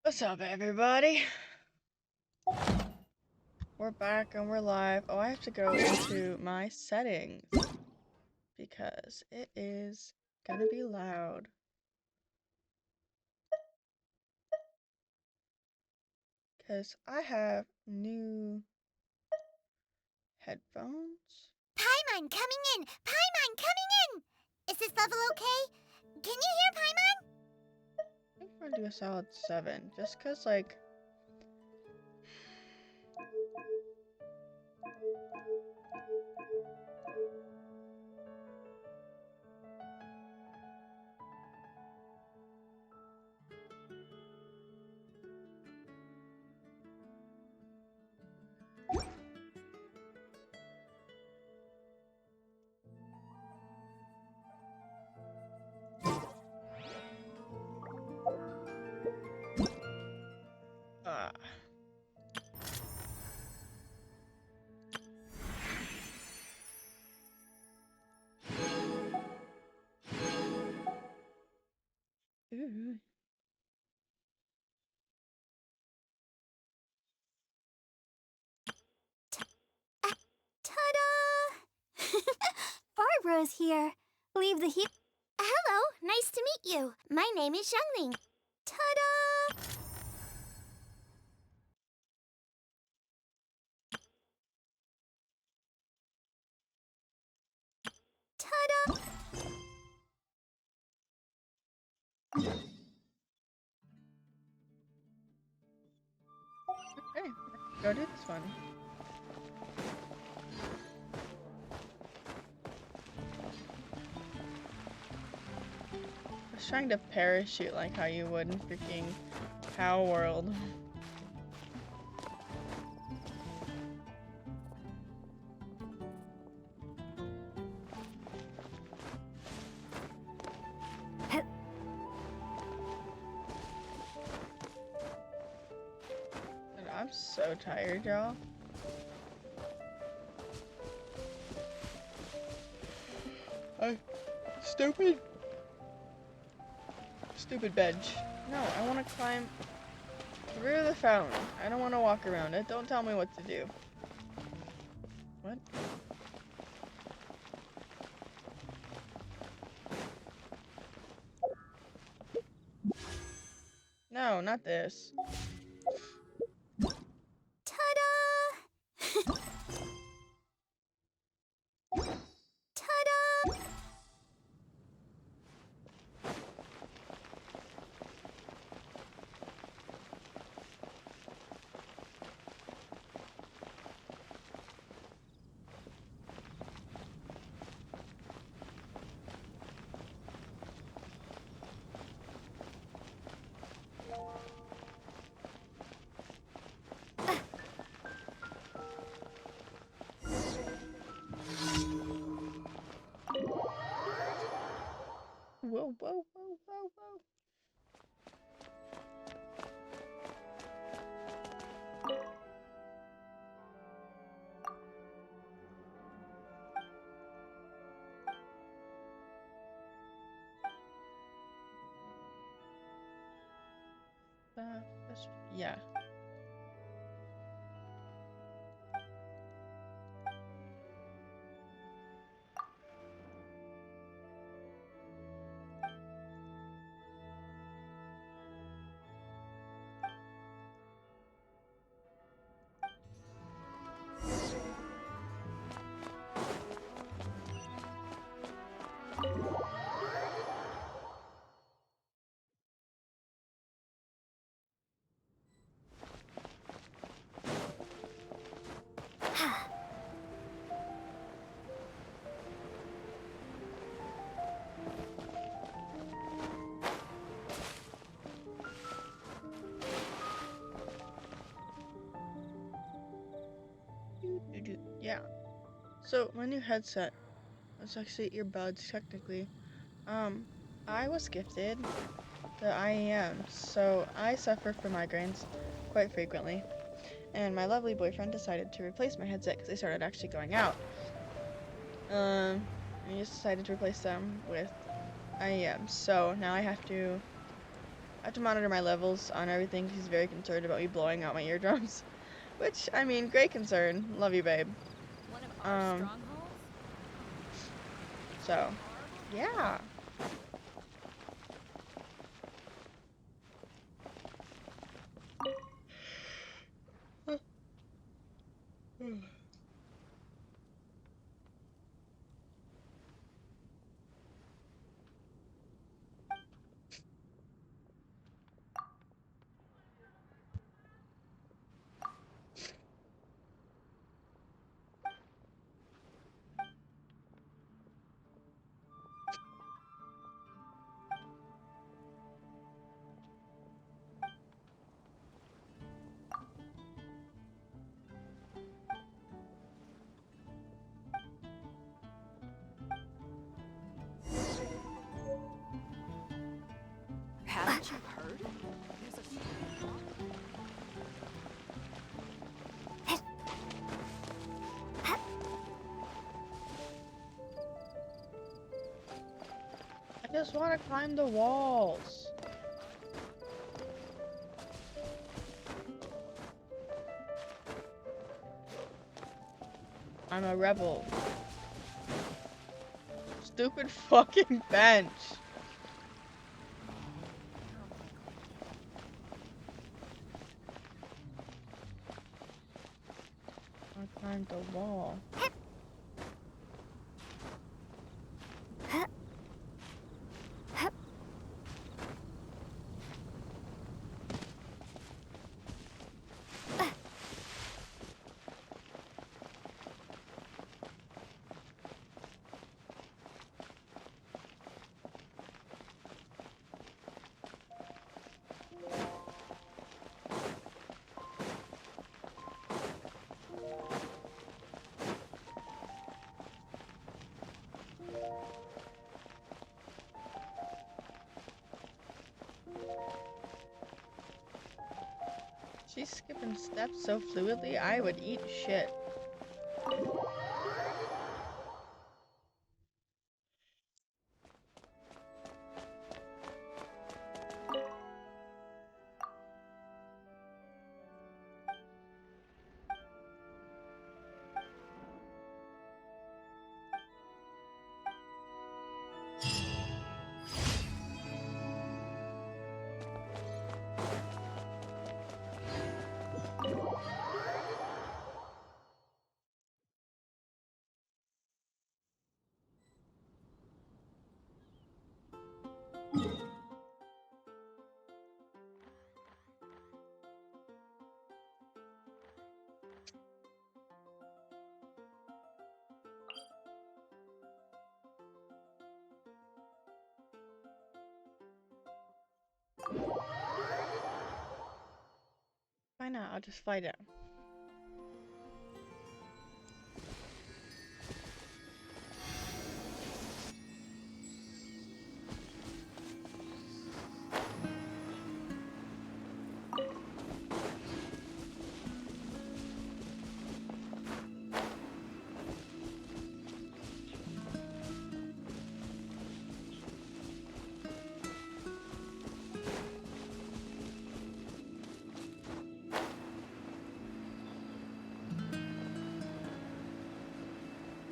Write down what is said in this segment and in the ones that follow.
What's up, everybody? We're back and we're live. Oh, I have to go into my settings because it is gonna be loud. Because I have new headphones. Paimon coming in! Paimon coming in! Is this level okay? Can you hear Paimon? I think I'm gonna do a solid 7, just because, like, ah. Ooh. Ta-da! Barbara's here. Leave the heat. Hello, nice to meet you. My name is Xiangling. Ta-da! Ta-da! Okay, go do this one. I was trying to parachute like how you would in freaking How World. And I'm so tired, y'all. Stupid. Stupid bench. No, I want to climb through the fountain. I don't want to walk around it. Don't tell me what to do. What? No, not this. Ta-da! Ta-da! Whoa, whoa, whoa, whoa, whoa. Yeah. Yeah. So my new headset. It's actually earbuds technically. I was gifted the IEM, so I suffer from migraines quite frequently. And my lovely boyfriend decided to replace my headset because they started actually going out. And he just decided to replace them with IEM. So now I have to I have to monitor my levels on everything. He's very concerned about me blowing out my eardrums. Which, I mean, great concern. Love you, babe. One of our strongholds? So, yeah. Haven't you heard? I just want to climb the walls. I'm a rebel. Stupid fucking bench. I climbed the wall. She's skipping steps so fluidly, I would eat shit. Why not? I'll just fly down.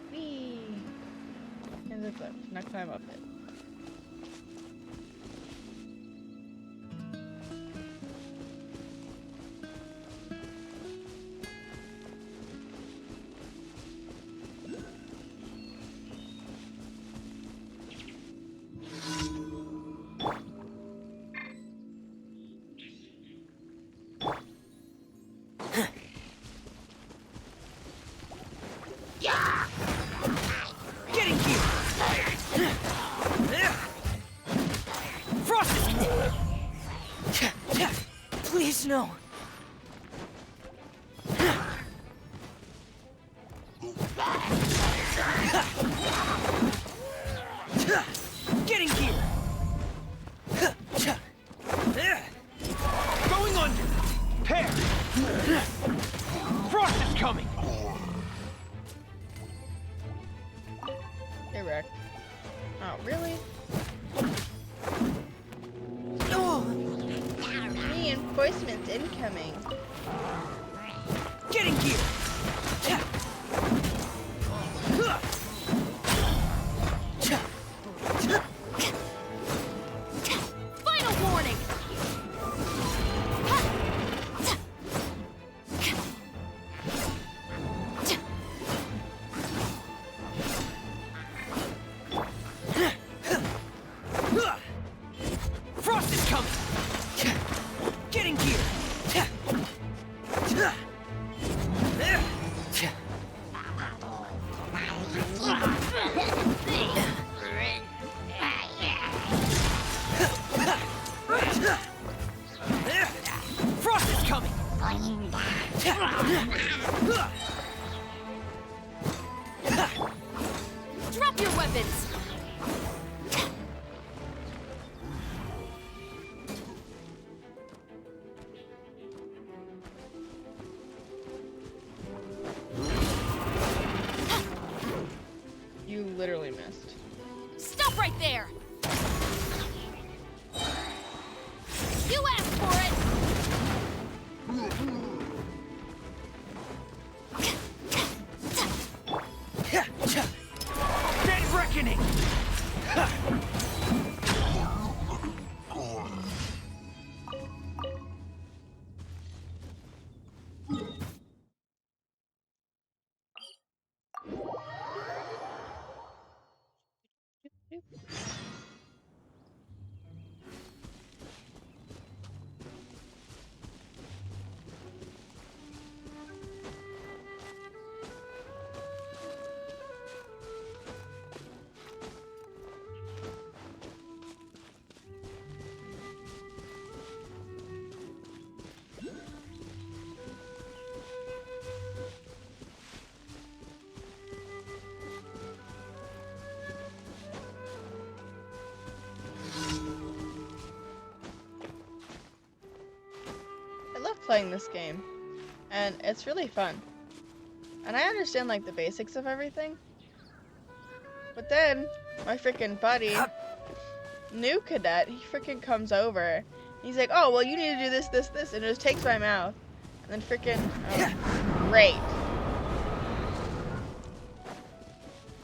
Whee! And the cliff. Now climb up it. Getting here! Frost is coming! Please, no! Getting here! Going under! Pair! Frost is coming! Get wrecked. Oh, really? Oh. Reinforcements incoming. Get in gear! Final warning! Frost is coming! Get in gear! Frost is coming! Drop your weapons! You literally missed. Stop right there! You asked for it! Dead reckoning! I love playing this game, and it's really fun. And I understand like the basics of everything. But then my freaking buddy, new cadet, he freaking comes over. He's like, "Oh, well, you need to do this, this, this," and it just takes my mouth. And then freaking, great.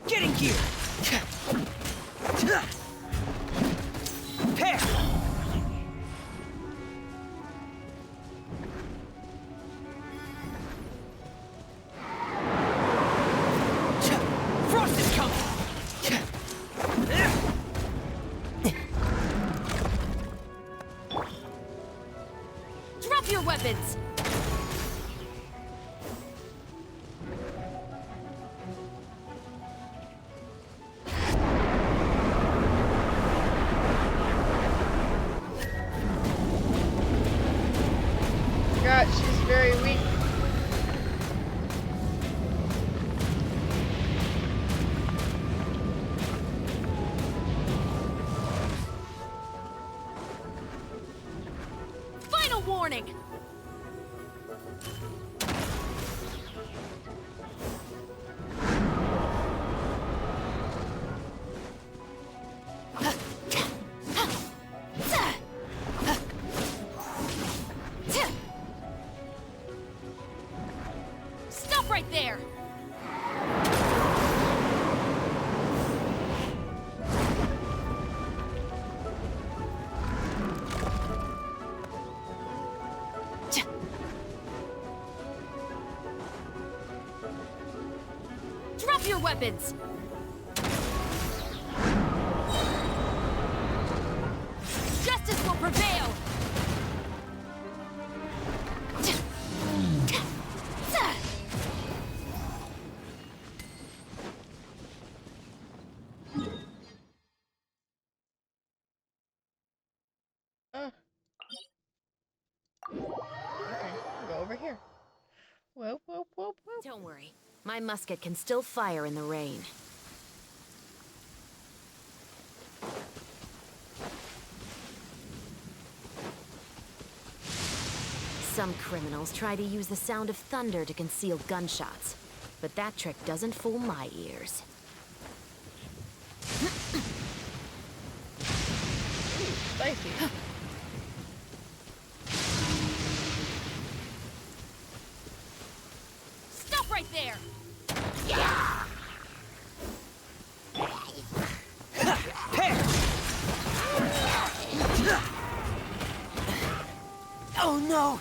Get in gear! Pair! Frost is coming! Drop your weapons! God, she's very weak. Final warning! Stop right there! Drop your weapons! Justice will prevail! Okay, go over here. Whoop, whoop, whoop, whoop. Don't worry. My musket can still fire in the rain. Some criminals try to use the sound of thunder to conceal gunshots, but that trick doesn't fool my ears. Spicy. Oh no!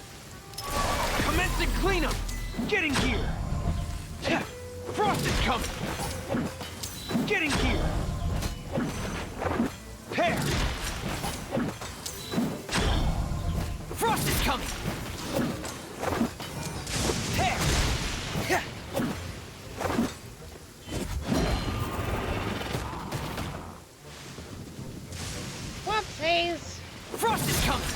Commencing cleanup! Getting gear! Frost is coming! Getting gear! Pair! Frost is coming! Pair! Whoopsies! Frost is coming!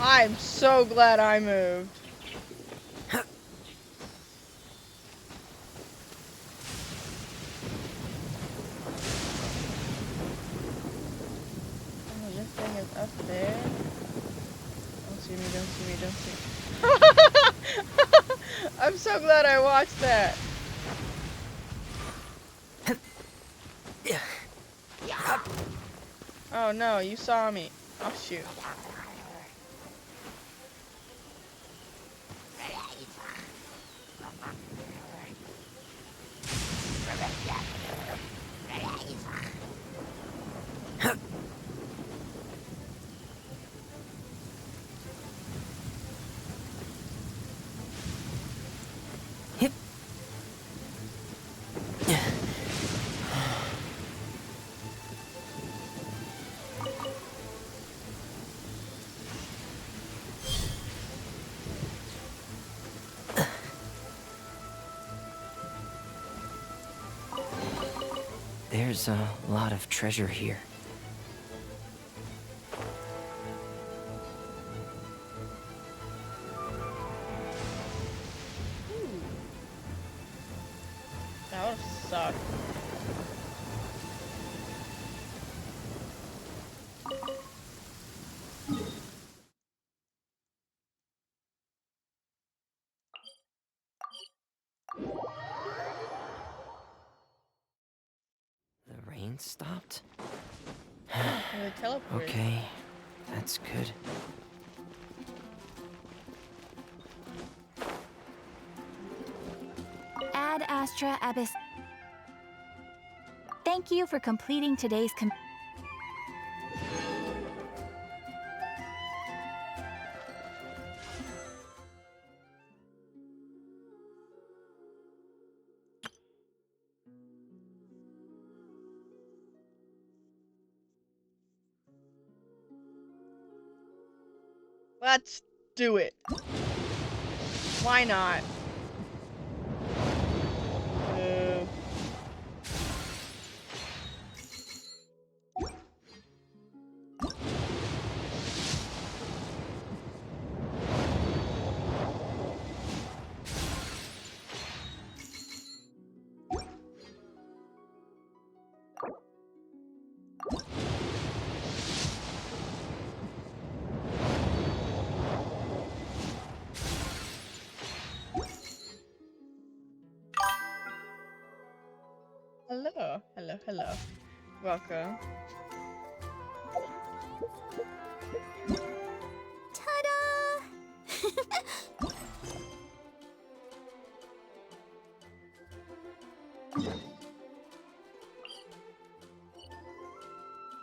I'm so glad I moved. Oh, this thing is up there. Don't see me, don't see me, don't see me. I'm so glad I watched that. Oh no, you saw me. Oh shoot. There's a lot of treasure here. That would suck. The rain stopped? Really teleported. Okay, that's good. Ad Astra Abyss. Thank you for completing today's Let's do it. Why not? Hello, hello, hello. Welcome. Ta-da!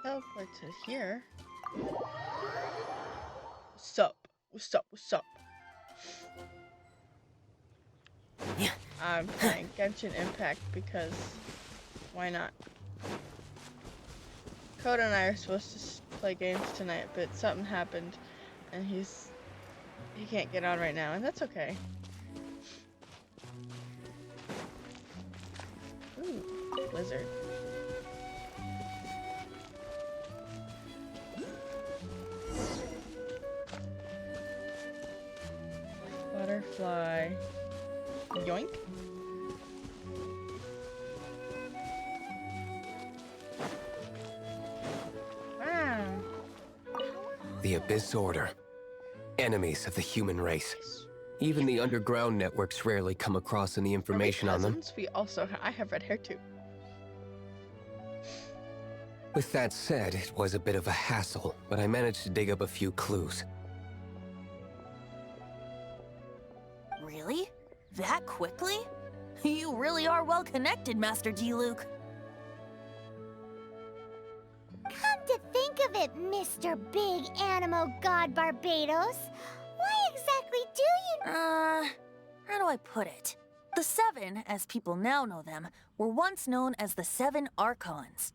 Teleport to here. What's up? What's up? What's up? I'm playing Genshin Impact because why not? Coda and I are supposed to play games tonight, but something happened and he can't get on right now, and that's okay. Ooh, lizard. Butterfly. Yoink. Wow. The Abyss Order. Enemies of the human race. Even the underground networks rarely come across any information on them. We also, I have red hair too. With that said, it was a bit of a hassle, but I managed to dig up a few clues. Really? That quickly? You really are well connected, Master D. Luke. Come to think of it, Mr. Big Animo God Barbados, why exactly do you... How do I put it? The Seven, as people now know them, were once known as the Seven Archons.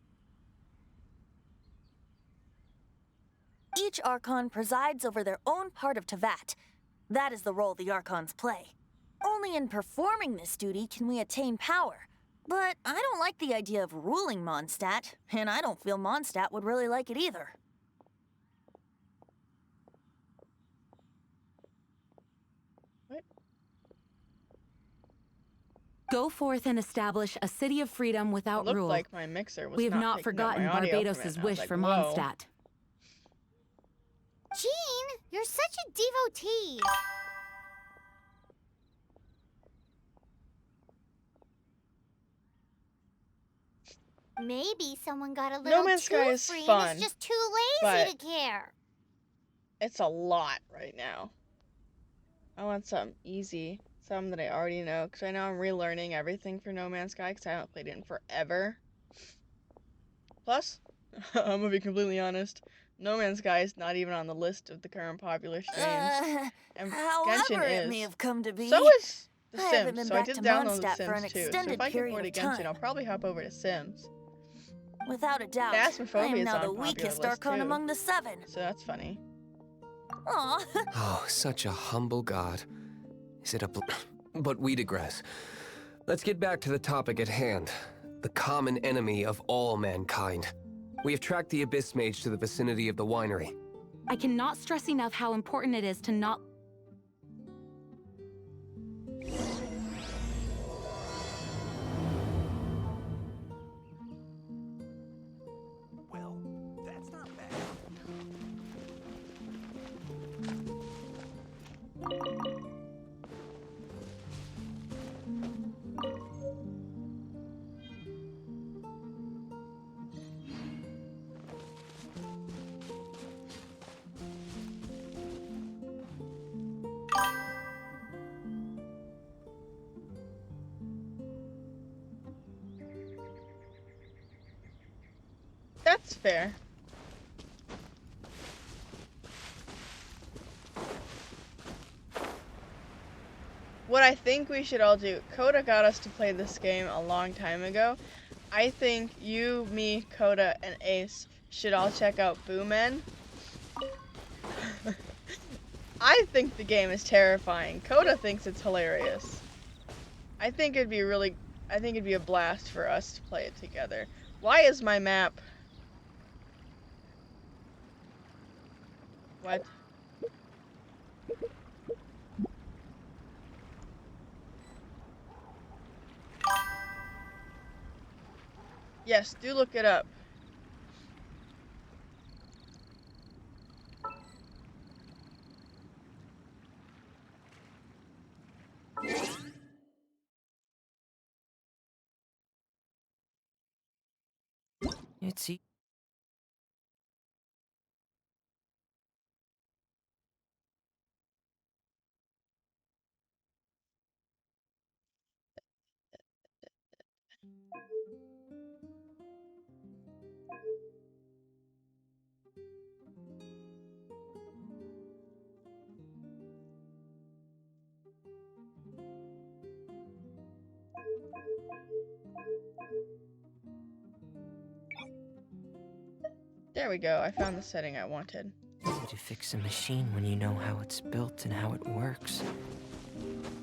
Each Archon presides over their own part of Teyvat. That is the role the Archons play. Only in performing this duty can we attain power. But I don't like the idea of ruling Mondstadt, and I don't feel Mondstadt would really like it either. What? Go forth and establish a city of freedom It without looked rule. like my mixer was We have not picking up my forgotten audio from it, Barbados' and I was wish like, for whoa. Mondstadt. Jean, you're such a devotee. Maybe someone got a little Man's too Sky is free fun, and is just too lazy but- to care. It's a lot right now. I want something easy, something that I already know, because right now I'm relearning everything for No Man's Sky, because I haven't played it in forever. Plus, I'm gonna be completely honest, No Man's Sky is not even on the list of the current popular streams. And However Genshin it is. may have come to be. So is The I haven't been Sims, so I back did to download The Mondstadt for an Sims too. So extended if I can period afford a of Genshin, time. I'll probably hop over to Sims. Without a doubt, Phasmophobia I am is now on the popular weakest list, Archon too. among the Seven. So that's funny. Aw. Oh, such a humble god. Is it a But we digress. Let's get back to the topic at hand. The common enemy of all mankind. We have tracked the Abyss Mage to the vicinity of the winery. I cannot stress enough how important it is to not... Well, that's not bad. That's fair. What I think we should all do, Coda got us to play this game a long time ago. I think you, me, Coda, and Ace should all check out Boomen. I think the game is terrifying. Coda thinks it's hilarious. I think it'd be a blast for us to play it together. Why is my map... What? Yes, do look it up. It's There we go, I found the setting I wanted. Easy to fix a machine when you know how it's built and how it works.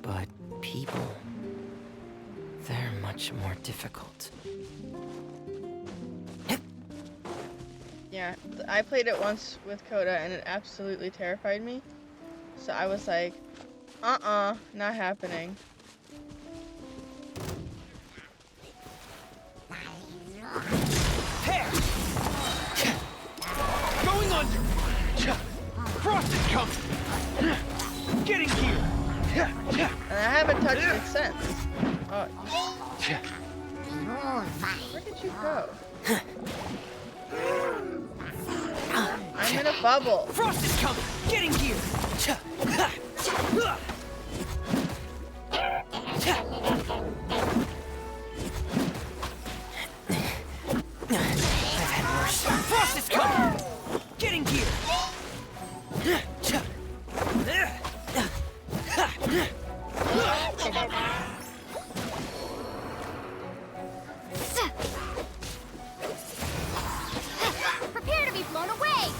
But people, they're much more difficult. Yeah, I played it once with Coda and it absolutely terrified me. So I was like, not happening. There! Going under! Frost is coming! Getting here! touch makes sense. Oh, where did you go? I'm in a bubble. Frost is coming! Get in gear! I've had worse. Frost is coming! Get in gear! Prepare to be blown away!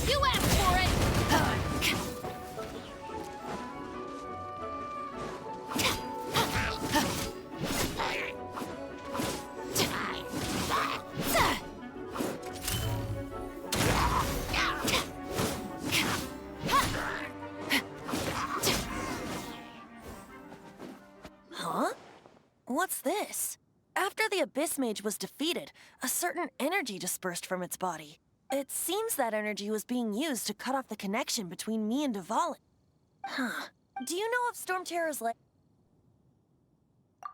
You asked for it! Huh? What's this? After the Abyss Mage was defeated, a certain energy dispersed from its body. It seems that energy was being used to cut off the connection between me and Dvalin. Huh. Do you know of Storm Terror's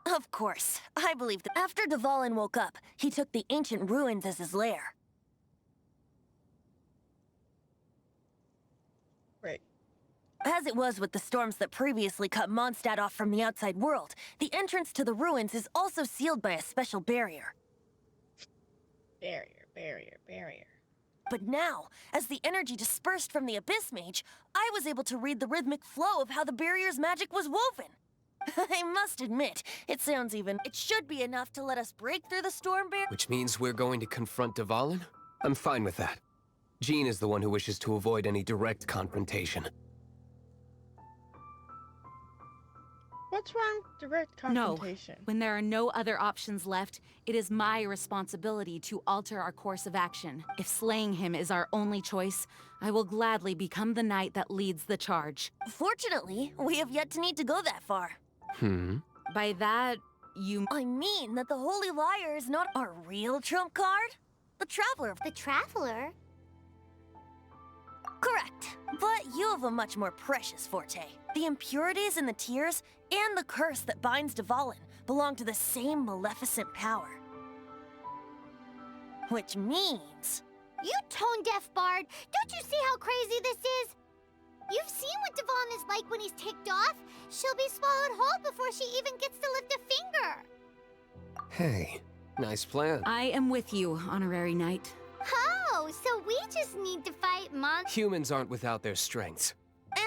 Of course. I believe that after Dvalin woke up, he took the ancient ruins as his lair. Right. As it was with the storms that previously cut Mondstadt off from the outside world, the entrance to the ruins is also sealed by a special barrier. Barrier. But now, as the energy dispersed from the Abyss Mage, I was able to read the rhythmic flow of how the barrier's magic was woven. I must admit, it should be enough to let us break through the storm barrier. Which means we're going to confront Dvalin? I'm fine with that. Jean is the one who wishes to avoid any direct confrontation. What's wrong with direct No. confrontation? When there are no other options left, it is my responsibility to alter our course of action. If slaying him is our only choice, I will gladly become the knight that leads the charge. Fortunately, we have yet to need to go that far. By that, you... I mean that the Holy Liar is not our real trump card. The Traveler. The Traveler? Correct. But you have a much more precious forte. The impurities in the tears and the curse that binds Dvalin belong to the same maleficent power. Which means... You tone-deaf bard! Don't you see how crazy this is? You've seen what Dvalin is like when he's ticked off. She'll be swallowed whole before she even gets to lift a finger. Hey, nice plan. I am with you, honorary knight. Oh, so we just need to fight Humans aren't without their strengths.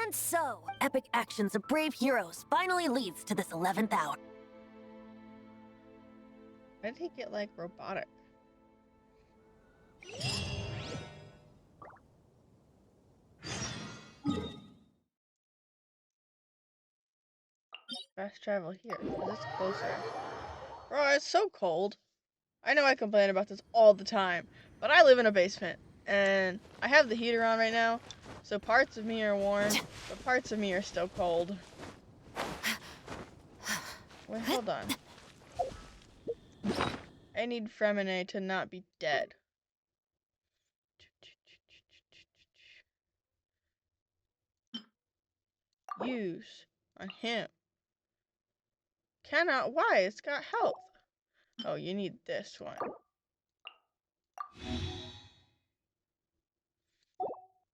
And so, epic actions of brave heroes finally leads to this 11th hour. Why did he get, like, robotic? Fast travel here. Is this closer? Bro, it's so cold. I know I complain about this all the time, but I live in a basement, and I have the heater on right now, so parts of me are warm, but parts of me are still cold. Wait, hold on. I need Fremine to not be dead. Use on him. Cannot. Why? It's got health. Oh, you need this one.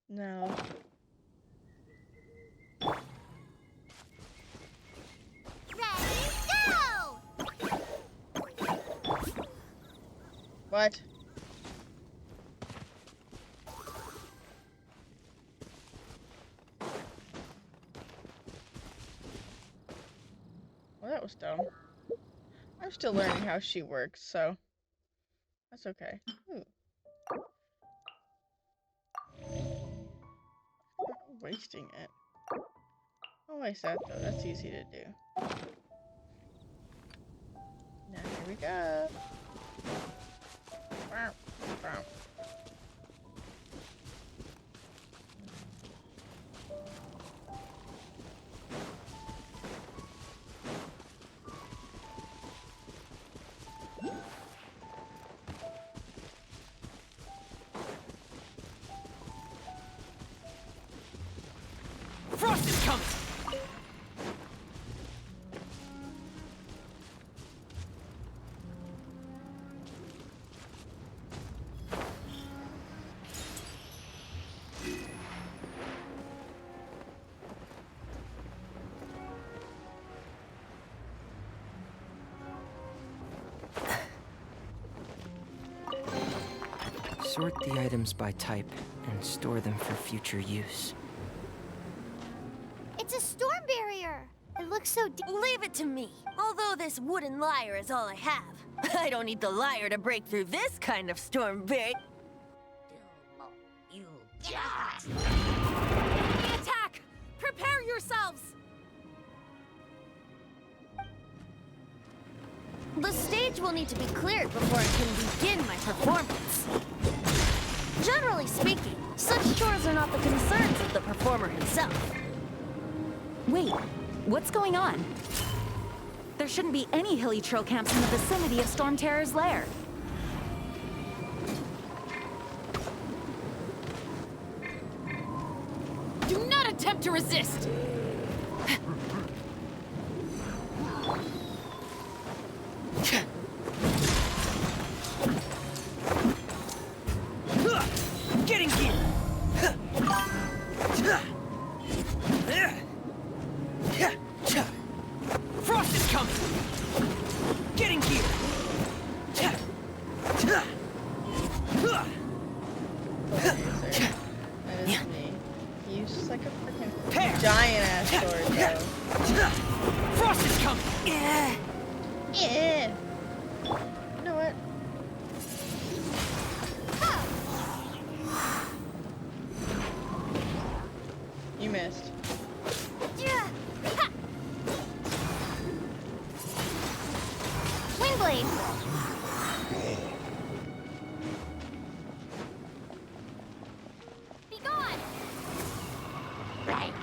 No. Ready, go! What? Well, that was dumb. I'm still learning how she works, so that's okay. Ooh. Not wasting it. Don't waste that though. That's easy to do. Now here we go. Wow. Wow. Frost is coming! Sort the items by type and store them for future use. It's a storm barrier. It looks so Leave it to me. Although this wooden lyre is all I have, I don't need the lyre to break through this kind of storm barrier. Enemy attack! Prepare yourselves! The stage will need to be cleared before I can begin my performance. Generally speaking, such chores are not the concerns of the performer himself. Wait, what's going on? There shouldn't be any hilly trail camps in the vicinity of Storm Terror's lair. Do not attempt to resist! Getting gear! Frost is coming! Getting gear! That is me. He uses like a freaking Pear. giant ass sword though. Frost is coming! Yeah. You know what? You missed. Windblade. Be gone. Right.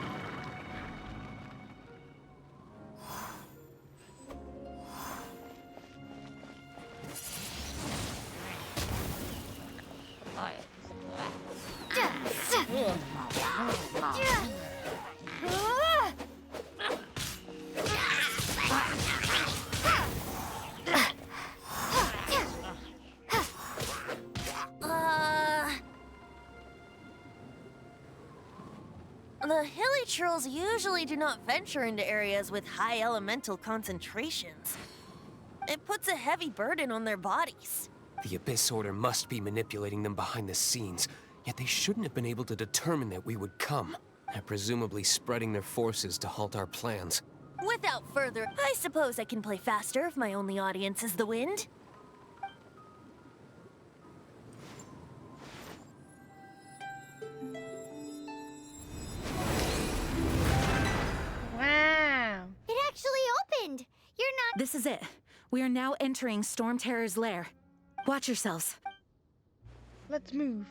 The hilly trolls usually do not venture into areas with high elemental concentrations. It puts a heavy burden on their bodies. The Abyss Order must be manipulating them behind the scenes, yet they shouldn't have been able to determine that we would come. They're presumably spreading their forces to halt our plans. Without further, I suppose I can play faster if my only audience is the wind. Wow. It actually opened. You're not. This is it. We are now entering Storm Terror's lair. Watch yourselves. Let's move.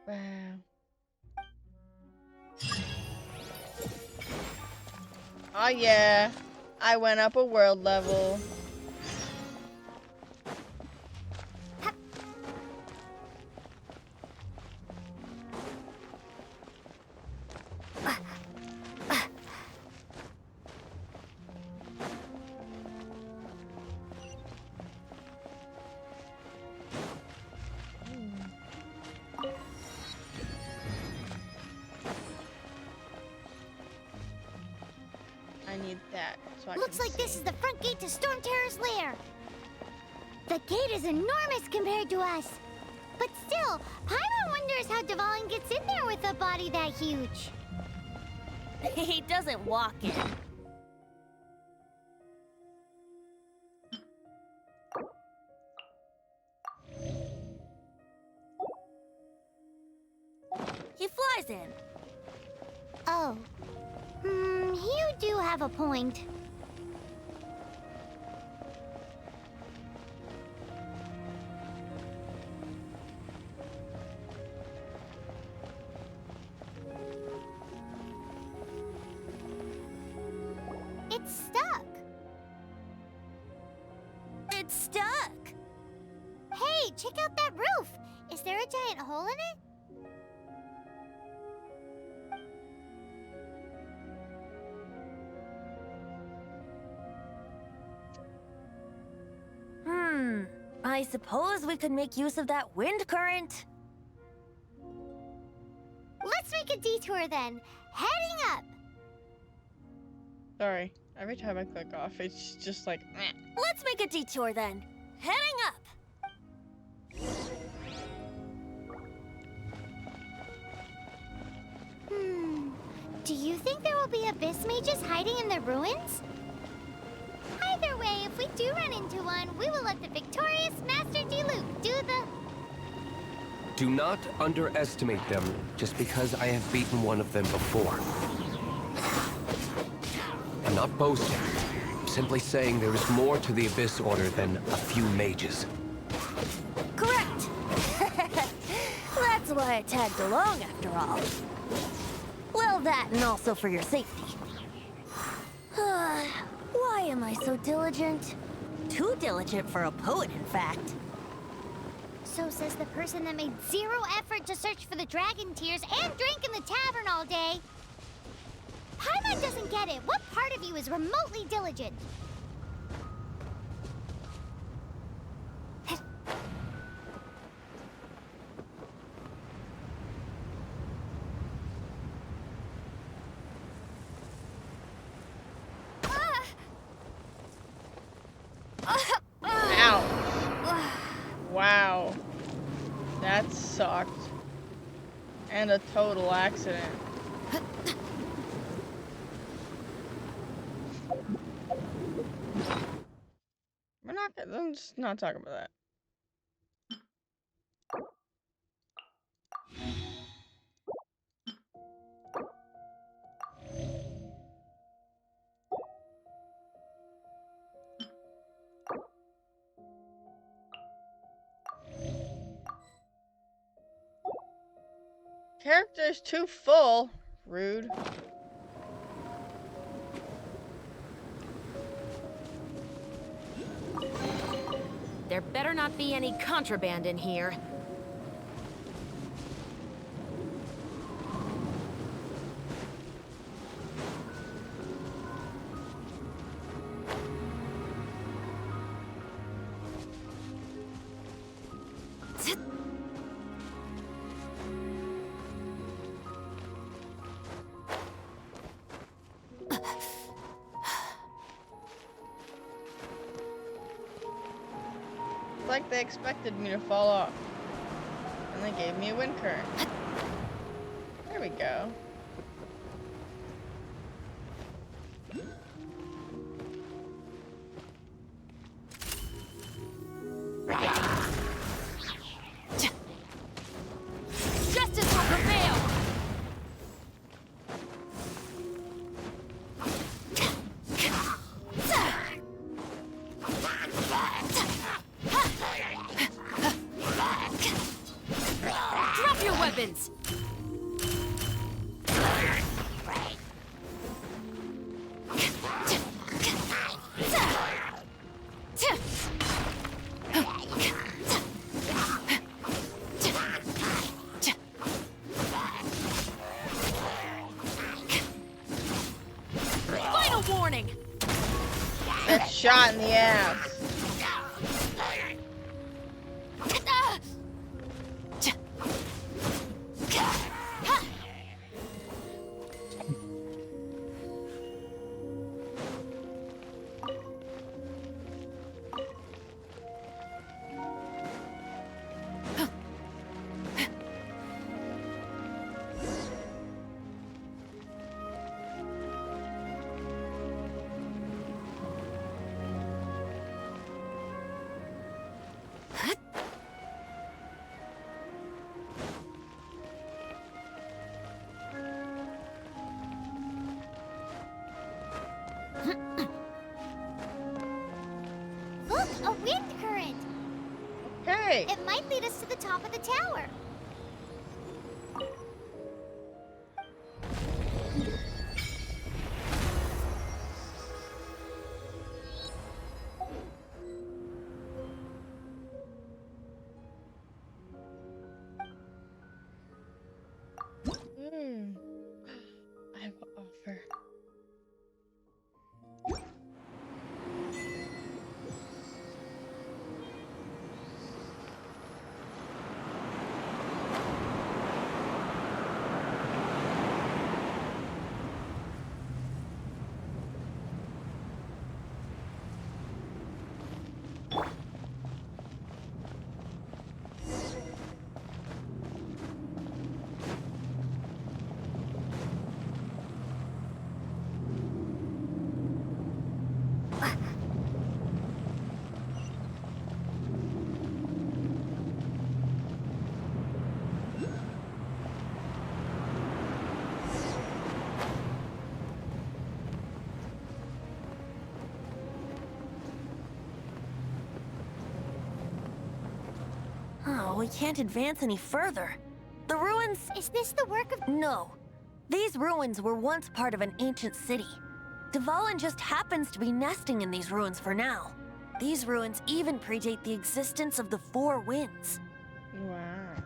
Wow. Oh yeah. I went up a world level. I need that so I Looks can like this see. is the front gate to Storm Terror's lair. The gate is enormous compared to us. But still, Paimon wonders how Dvalin gets in there with a body that huge. He doesn't walk in. he flies in. Oh. You do have a point. It's stuck. It's stuck. Hey, check out that roof. Is there a giant hole in it? I suppose we could make use of that wind current. Let's make a detour then. Heading up. Sorry. Every time I click off, it's just like, meh. Let's make a detour then. Heading up. Do you think there will be abyss mages hiding in the ruins? Either way, if we do run into one, we will let the victorious Master Diluc do the... Do not underestimate them just because I have beaten one of them before. I'm not boasting. I'm simply saying there is more to the Abyss Order than a few mages. Correct. That's why I tagged along after all. Well, that and also for your safety. Why am I so diligent? Too diligent for a poet, in fact. So says the person that made zero effort to search for the dragon tears and drink in the tavern all day. Paimon doesn't get it. What part of you is remotely diligent? Ow. Wow. That sucked. And a total accident. I'm just not talking about that. Character's too full. Rude. There better not be any contraband in here. It's like they expected me to fall off. And they gave me a wind current. There we go. Justice will prevail! Drop your weapons! Final warning! That shot in the ass. Hey! It might lead us to the top of the tower. Hmm. I have an offer. Oh, we can't advance any further. The ruins... Is this the work of... No. These ruins were once part of an ancient city. Dvalin just happens to be nesting in these ruins for now. These ruins even predate the existence of the Four Winds. Wow.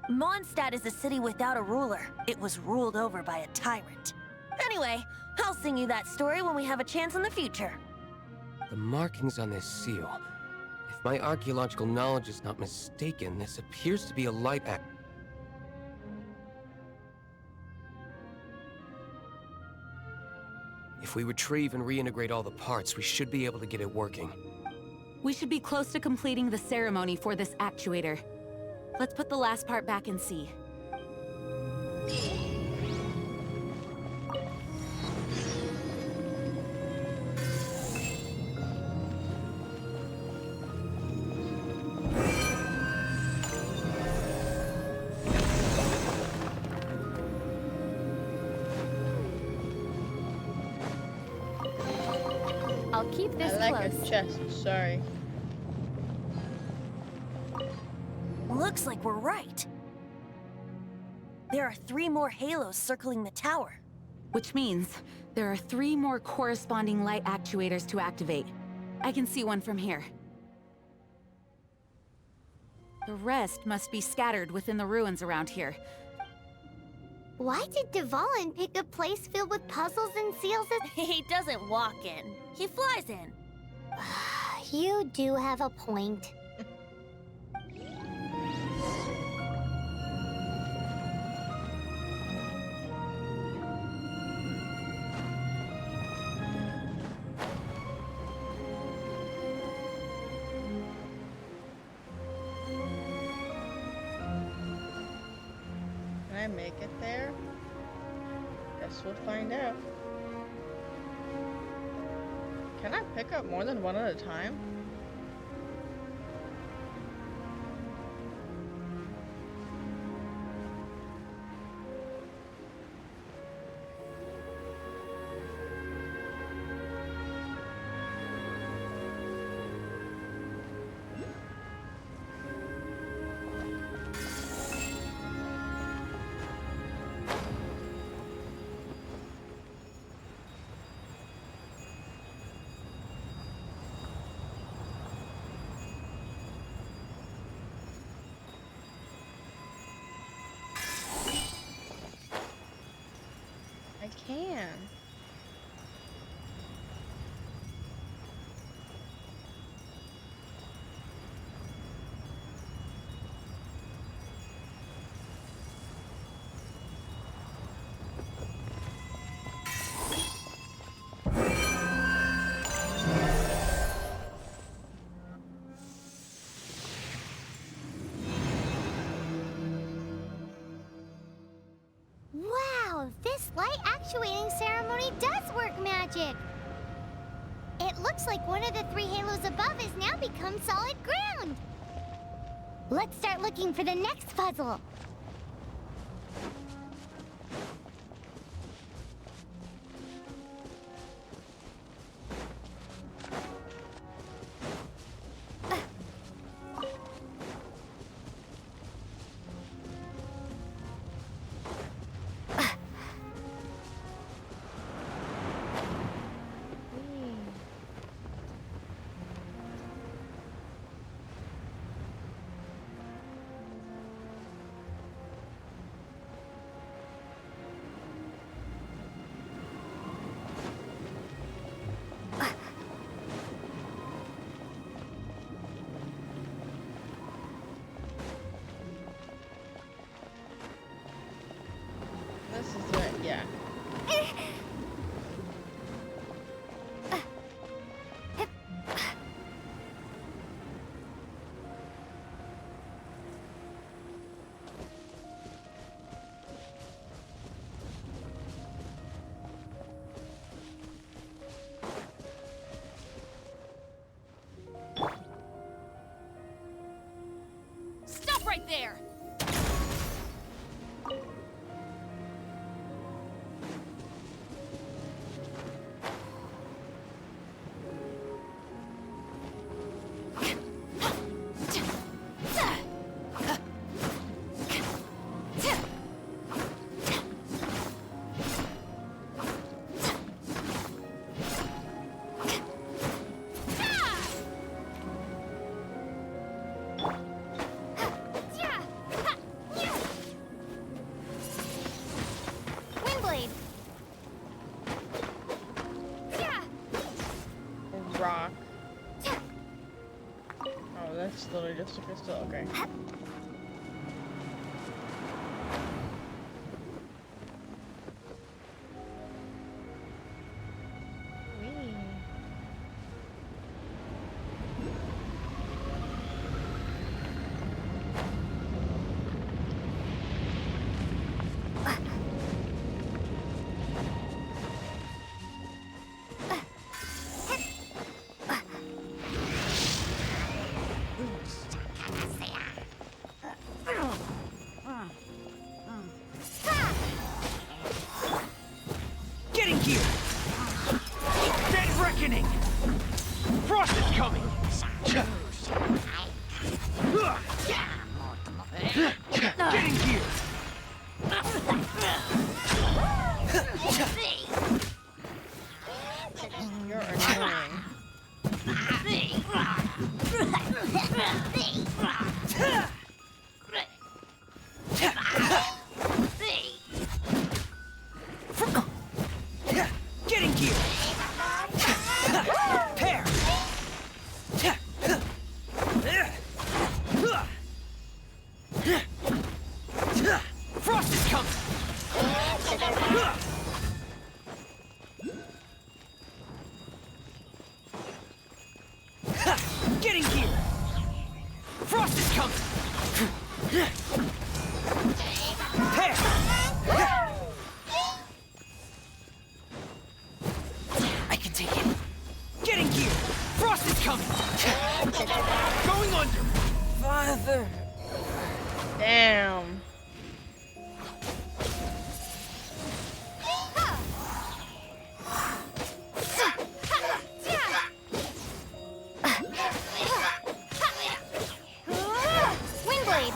Mondstadt is a city without a ruler. It was ruled over by a tyrant. Anyway, I'll sing you that story when we have a chance in the future. The markings on this seal. If my archaeological knowledge is not mistaken, this appears to be a light act. If we retrieve and reintegrate all the parts, we should be able to get it working. We should be close to completing the ceremony for this actuator. Let's put the last part back and see. I'll keep this I like close. a chest, sorry. Looks like we're right. There are 3 more halos circling the tower. Which means there are 3 more corresponding light actuators to activate. I can see one from here. The rest must be scattered within the ruins around here. Why did Dvalin pick a place filled with puzzles and seals as... He doesn't walk in. He flies in. You do have a point. Can I make it there? Guess we'll find out. Can I pick up more than one at a time? I can. Wow, this light actuating ceremony does work magic! It looks like one of the 3 halos above has now become solid ground! Let's start looking for the next puzzle! Yeah. Stop right there! Windblade. Rock. Oh, that's literally just a crystal. Okay. Whee. Getting here! Dead reckoning! Frost is coming! Getting here! You're annoying. Getting here! Pair! Frost is coming! Getting here! Frost is coming! Pair! I can take it. Getting here! Frost is coming! Going under! Father! Damn. Windblade.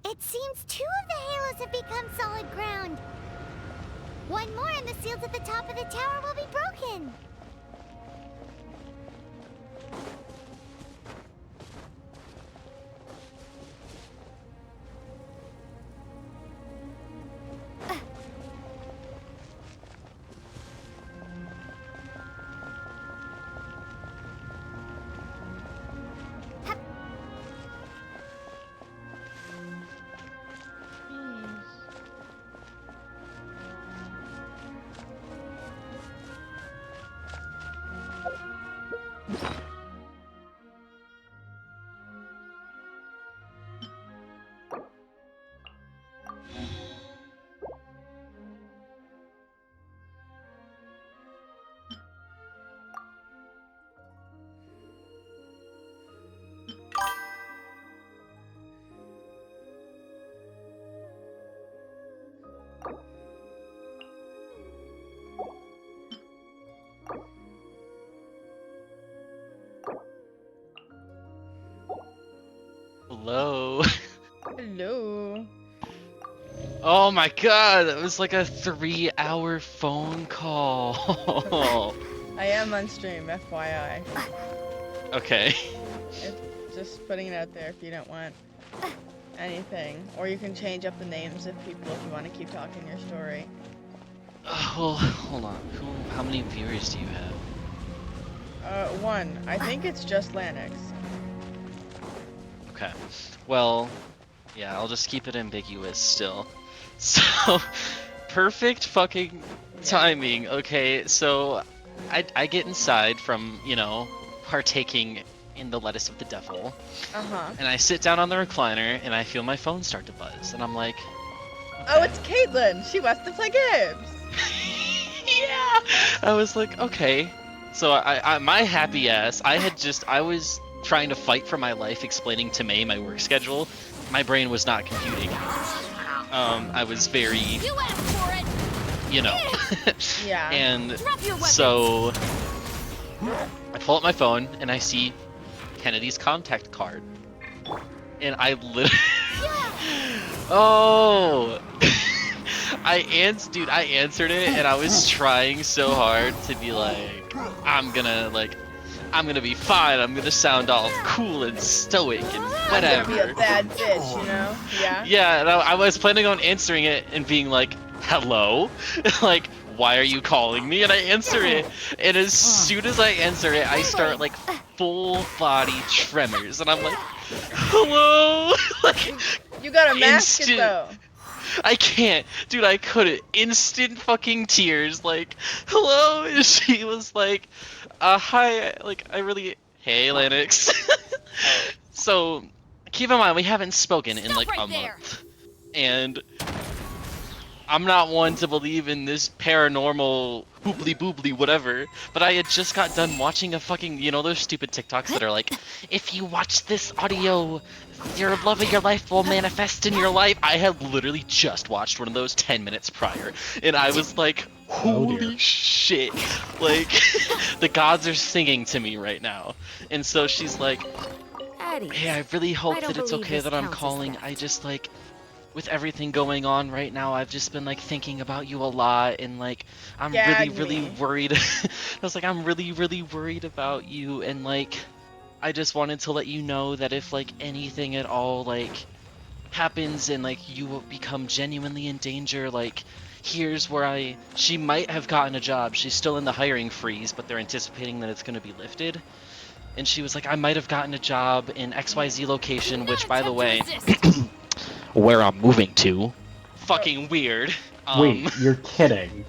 It seems 2 of the halos have become solid ground. One more and the seals at the top of the tower will be broken. Hello. Hello. Oh my god, that was like a 3-hour phone call. I am on stream, FYI. Okay. Just putting it out there if you don't want anything. Or you can change up the names of people if you want to keep talking your story. Well, hold on. How many viewers do you have? One. I think it's just Lanix. Okay. Well, yeah, I'll just keep it ambiguous still. So, perfect fucking timing. Okay, so I get inside from, you know, partaking in the lettuce of the devil. Uh-huh. And I sit down on the recliner and I feel my phone start to buzz. And I'm like, Oh, it's Caitlin! She wants to play games! yeah! I was like, okay. So I my happy ass, I was trying to fight for my life explaining to May my work schedule. My brain was not computing. I was very, You asked for it. you know. Yeah. And Drop your weapons. so I pull up my phone and I see Kennedy's contact card. And I literally Oh, I answered it and I was trying so hard to be like, I'm gonna be fine. I'm gonna sound all cool and stoic and whatever. I'm gonna be a bad bitch, you know? Yeah? Yeah, and I was planning on answering it and being like, hello? Like, why are you calling me? And I answer it, and as soon as I answer it, I start like full body tremors, and I'm like, hello? Like, You gotta mask it instant- though. I can't, dude. I couldn't. Instant fucking tears. Like, hello. And she was like, hi. Like, hey, Lennox. So, keep in mind we haven't spoken in like a month, and I'm not one to believe in this paranormal boobly boobly whatever, but I had just got done watching a fucking, you know, those stupid TikToks that are like, if you watch this audio, your love of your life will manifest in your life. I had literally just watched one of those 10 minutes prior, and I was like, holy shit, like, the gods are singing to me right now. And so she's like, hey, I really hope that it's okay that I'm calling. I just like, with everything going on right now, I've just been like thinking about you a lot, and like I'm really worried. I was like, I'm really worried about you, and like I just wanted to let you know that if like anything at all like happens and like you will become genuinely in danger, like here's where she might have gotten a job. She's still in the hiring freeze, but they're anticipating that it's going to be lifted. And she was like, I might have gotten a job in XYZ location, which by the way, where I'm moving to. Fucking weird. Wait, you're kidding.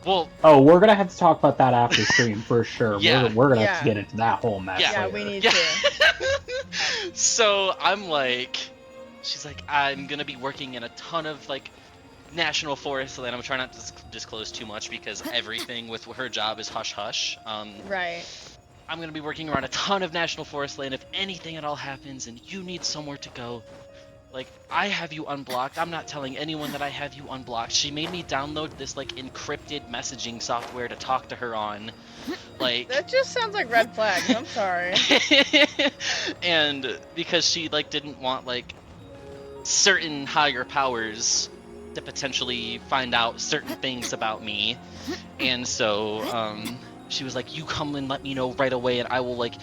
Well, oh, we're gonna have to talk about that after stream for sure. Yeah. We're gonna have to get into that whole mess. Yeah, later. we need to. So I'm like, she's like, I'm gonna be working in a ton of like national forest land. I'm trying not to disclose too much because everything with her job is hush hush. Right. I'm gonna be working around a ton of national forest land. If anything at all happens and you need somewhere to go, like, I have you unblocked. I'm not telling anyone that I have you unblocked. She made me download this, like, encrypted messaging software to talk to her on. Like... That just sounds like red flags. I'm sorry. And because she, like, didn't want, like, certain higher powers to potentially find out certain things about me. And so, she was like, you come and let me know right away, and I will, like,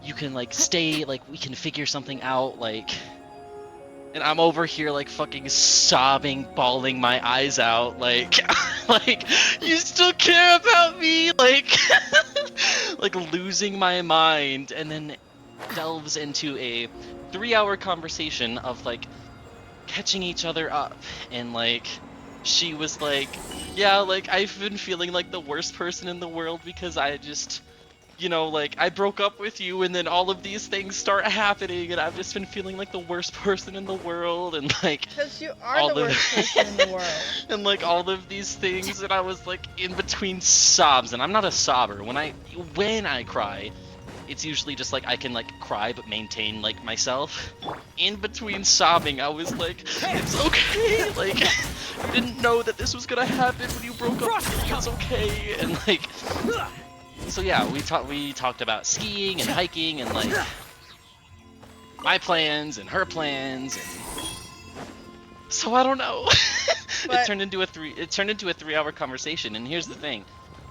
you can, like, stay, like, we can figure something out, like... And I'm over here like fucking sobbing, bawling my eyes out, like, like, you still care about me, like, like losing my mind, and then delves into a 3-hour conversation of like catching each other up, and like, she was like, yeah, like, I've been feeling like the worst person in the world because I just... You know, like, I broke up with you, and then all of these things start happening, and I've just been feeling like the worst person in the world, and like... Because you are the worst person in the world. And like, all of these things, and I was like, in between sobs, and I'm not a sobber. When I cry, it's usually just like, I can like, cry, but maintain like, myself. In between sobbing, I was like, it's okay, like, I didn't know that this was gonna happen when you broke up with me, it's okay, and like... So yeah, we talked about skiing and hiking and like my plans and her plans, and so I don't know. But- It turned into a 3-hour conversation, and here's the thing.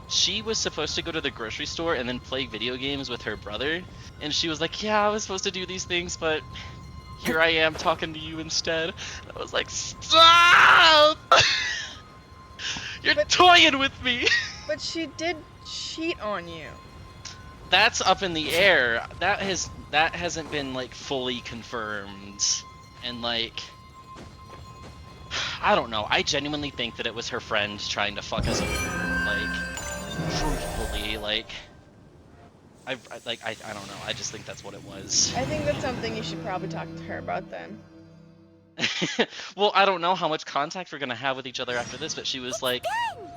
She was supposed to go to the grocery store and then play video games with her brother, and she was like, yeah, I was supposed to do these things, but here I am talking to you instead. I was like, stop! You're toying with me! But she did cheat on you. That's up in the air. That hasn't been like fully confirmed, and like, I don't know. I genuinely think that it was her friend trying to fuck us over. Like, truthfully, like, I don't know. I just think that's what it was. I think that's something you should probably talk to her about then. Well, I don't know how much contact we're gonna have with each other after this, but she was like,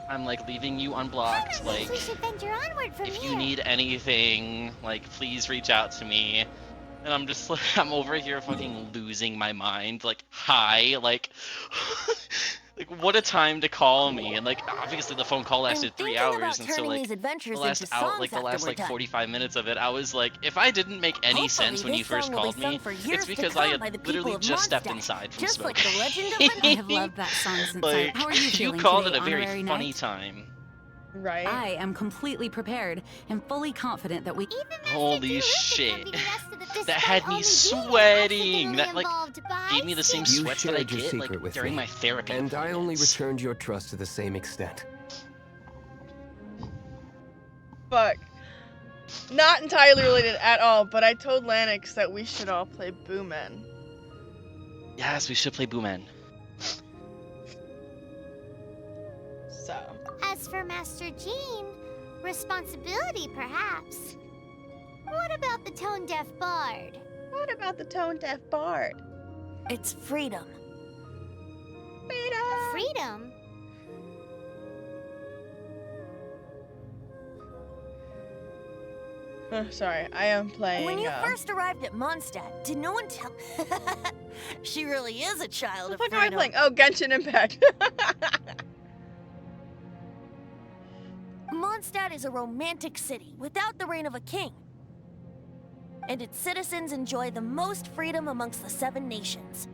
I'm like leaving you unblocked, like, We should venture onward from if here. you need anything, like, please reach out to me. And I'm just like, I'm over here fucking losing my mind, like, hi, like, like, what a time to call me. And like, obviously the phone call lasted 3 hours, and so like, these adventures the last into out, songs like the after last we're like done. 45 minutes of it, I was like, if I didn't make any Hopefully sense when this you first song will be called sung me, for it's years to because come I had by the literally people of just stepped Mondstadt, inside from just smoke. like the legend of I have loved that song since Like, How are you you feeling called today, it a very honorary funny knight? time. Right? I am completely prepared and fully confident that we. Even Master Holy Duke shit. accompanied us to the That despite had me only being sweating. That like involved by gave me the same You sweats that I shared your get secret like with during me, my therapy and I only appointments. returned your trust to the same extent. Fuck. Not entirely related at all, but I told Lanix that we should all play Boomen. Yes, we should play Boomen. So. As for Master Jean, responsibility perhaps. What about the tone-deaf bard? What about the tone-deaf bard? It's freedom. Freedom? Oh, sorry, I am playing. When you first arrived at Mondstadt, did no one tell? She really is a child What of the fuck am I freedom. playing? Oh, Genshin Impact. Mondstadt is a romantic city without the reign of a king. And its citizens enjoy the most freedom amongst the 7 nations.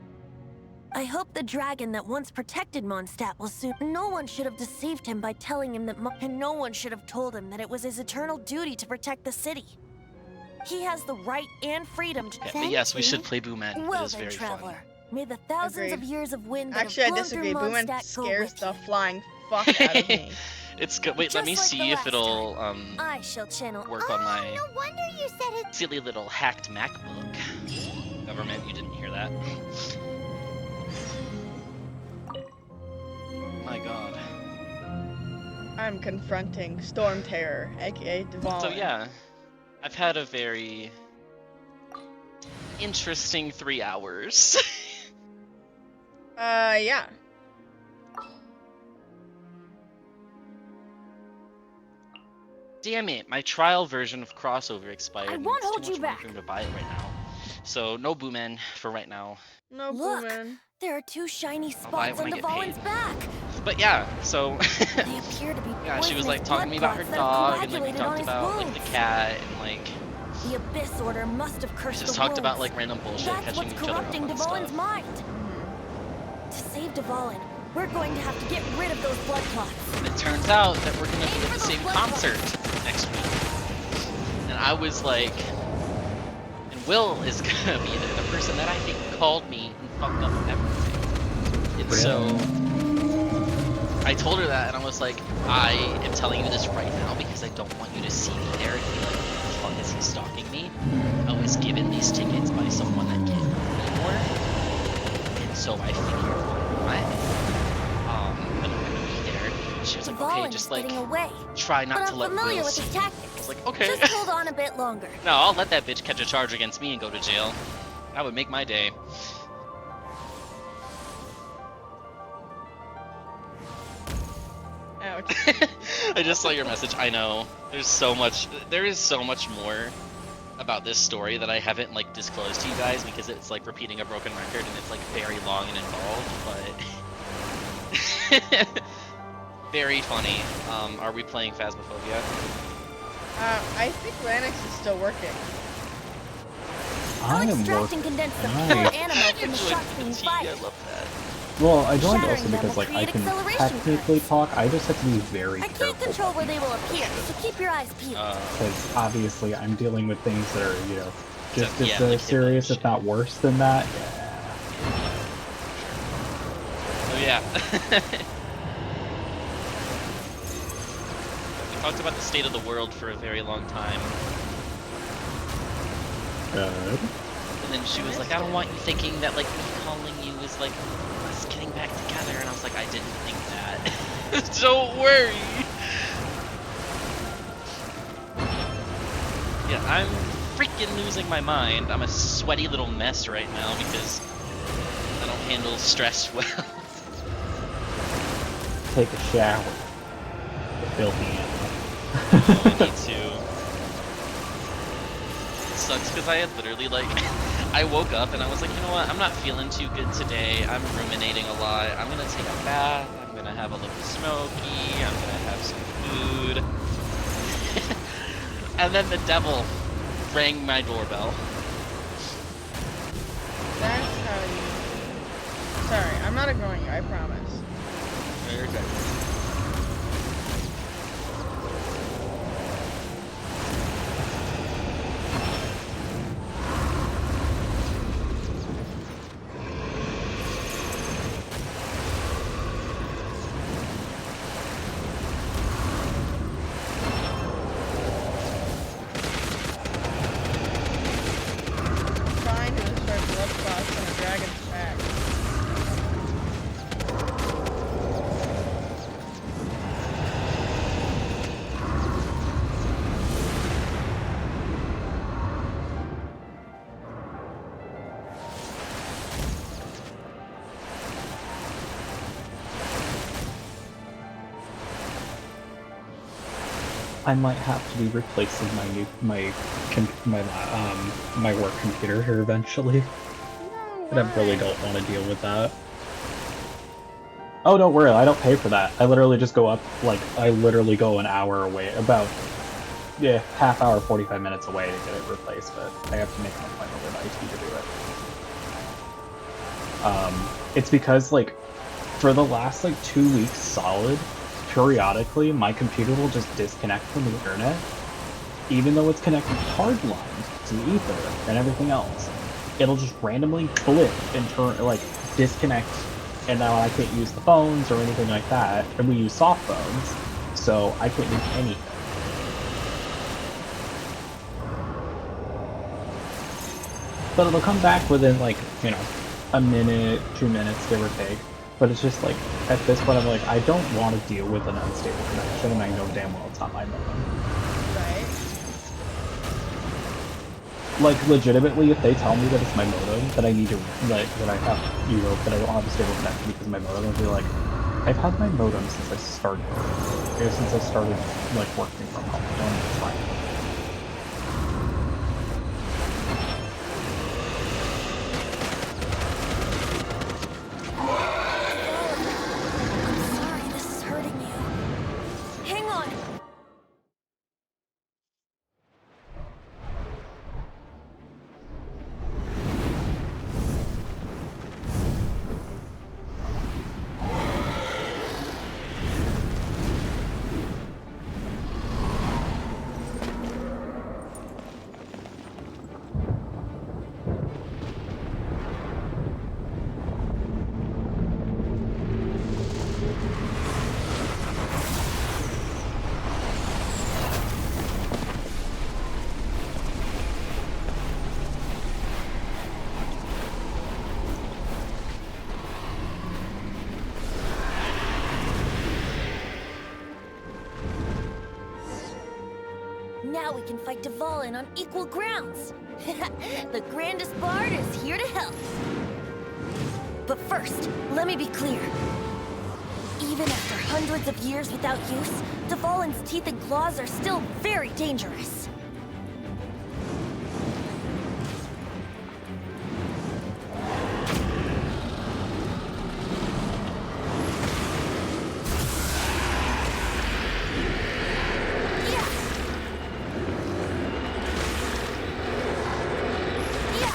I hope the dragon that once protected Mondstadt will soon. No one should have deceived him by telling him that and no one should have told him that it was his eternal duty to protect the city. He has the right and freedom to. Yeah, but yes, we should play Boomen. It Well is then, very traveler, fun. may the thousands of Agreed. years of wind that Actually, I have blown disagree. through Boomen Mondstadt go scares with the you. flying fuck out of me. It's good. Wait, let Just me like see the if last it'll I shall channel. work on my No wonder you said it. silly little hacked MacBook. Government, you didn't hear that. My god. I'm confronting Storm Terror, aka Duvall. So yeah, I've had a very interesting 3 hours. Yeah. Damn it, my trial version of crossover expired. I and won't it's too hold you much money back. for me to buy it right now. So no Boomen for right now. No Look, Boomen. there are 2 shiny I'll buy it spots when on I the get Valen's paid. back. But yeah, so They appear to be yeah, she was poisonous like talking to me about her blood clots dog, that and like we have talked coagulated on about his like the wounds. cat, and like The Abyss Order must have we cursed just the talked about wounds. like random bullshit, That's catching what's each other up corrupting on Dvalin's stuff. mind. To save Dvalin, we're going to have to get rid of those blood clots. And it turns out that we're gonna Aim be for at the those same blood concert next week. And I was like, and Will is gonna be the person that I think called me and fucked up everything. And so I told her that, and I was like, I am telling you this right now because I don't want you to see me there and be like, what the fuck is he stalking me? I was given these tickets by someone that can't do anymore. And so I figured, why not? But I'm gonna be there. And she was like, okay, Dvalin just is like getting away, try not but to I'm let familiar Will with see his you. I tactics. was like, okay. Just hold on a bit longer. No, I'll let that bitch catch a charge against me and go to jail. That would make my day. Ouch. I just saw your message. I know. There is so much more about this story that I haven't like disclosed to you guys because it's like repeating a broken record and it's like very long and involved, but very funny. Are we playing Phasmophobia? I think Lanix is still working. I'll I am extract working. and condense the And pure I, animal from the Joined sharks the being tea, I fired. love that. well, I joined Shattering also them because will like I create can acceleration technically currents. talk. I just have to be very I careful. can't control where they will appear, so keep your eyes peeled. Because obviously I'm dealing with things that are, you know, just as like serious, if not worse than that. Oh yeah. We talked about the state of the world for a very long time. Good. And then she was like, I don't want you thinking that like me calling you is like us getting back together. And I was like, I didn't think that. Don't worry. Yeah, I'm freaking losing my mind. I'm a sweaty little mess right now because I don't handle stress well. Take a shower. The filthy animal. I need to. It sucks because I had literally like, I woke up and I was like, you know what? I'm not feeling too good today. I'm ruminating a lot. I'm gonna take a bath. I'm gonna have a little smoky. I'm gonna have some food. And then the devil rang my doorbell. That's how you... Sorry, I'm not ignoring you, I promise. Okay. Fine to destroy blood spots on a dragon's back. I might have to be replacing my work computer here eventually. No But I really way. don't want to deal with that. Oh, don't worry, I don't pay for that. I literally just go up, like, I literally go an hour away, about, yeah, half hour, 45 minutes away to get it replaced, but I have to make an appointment with IT to do it. It's because, like, for the last, like, 2 weeks solid, periodically, my computer will just disconnect from the internet, even though it's connected hardline to the ether and everything else. It'll just randomly blip and turn, like, disconnect, and now I can't use the phones or anything like that, and we use soft phones, so I can't do anything. But it'll come back within, like, you know, a minute, 2 minutes, give or take. But it's just like, at this point, I'm like, I don't want to deal with an unstable connection, and I know damn well it's not my modem. Right? Like, legitimately, if they tell me that it's my modem, that I need to, like, that I have, you know, that I don't have a stable connection because of my modem, I'll be like, I've had my modem since I started, like, working from home. I don't know, it's fine. Sorry, this is hurting you. Hang on. Now we can fight Dvalin on equal grounds. The grandest bard is here to help. But first, let me be clear. Even after hundreds of years without use, Dvalin's teeth and claws are still very dangerous. Yeah.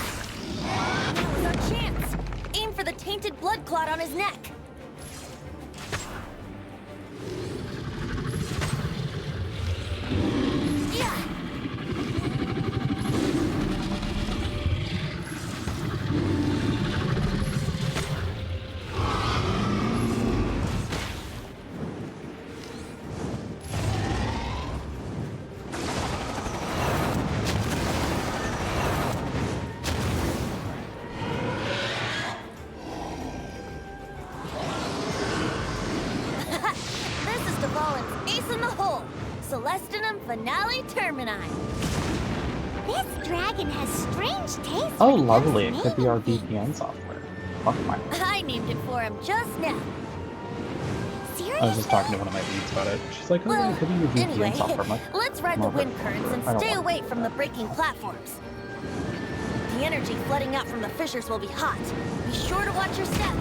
clot on his neck. Yeah. This is Dvalin's ace in the hole. Celestinum Finale Termini. This dragon has strange taste. Oh, when it comes lovely. to It could be our naming VPN software. Fuck my. I named it for him just now. things. I was just talking to one of my leads about it. She's like, oh, Well, it could be your VPN anyway, software. I'm like, let's ride the "Love it. wind currents and I don't stay want away from the breaking platforms. The energy flooding out from the fissures will be hot. Be sure to watch your step.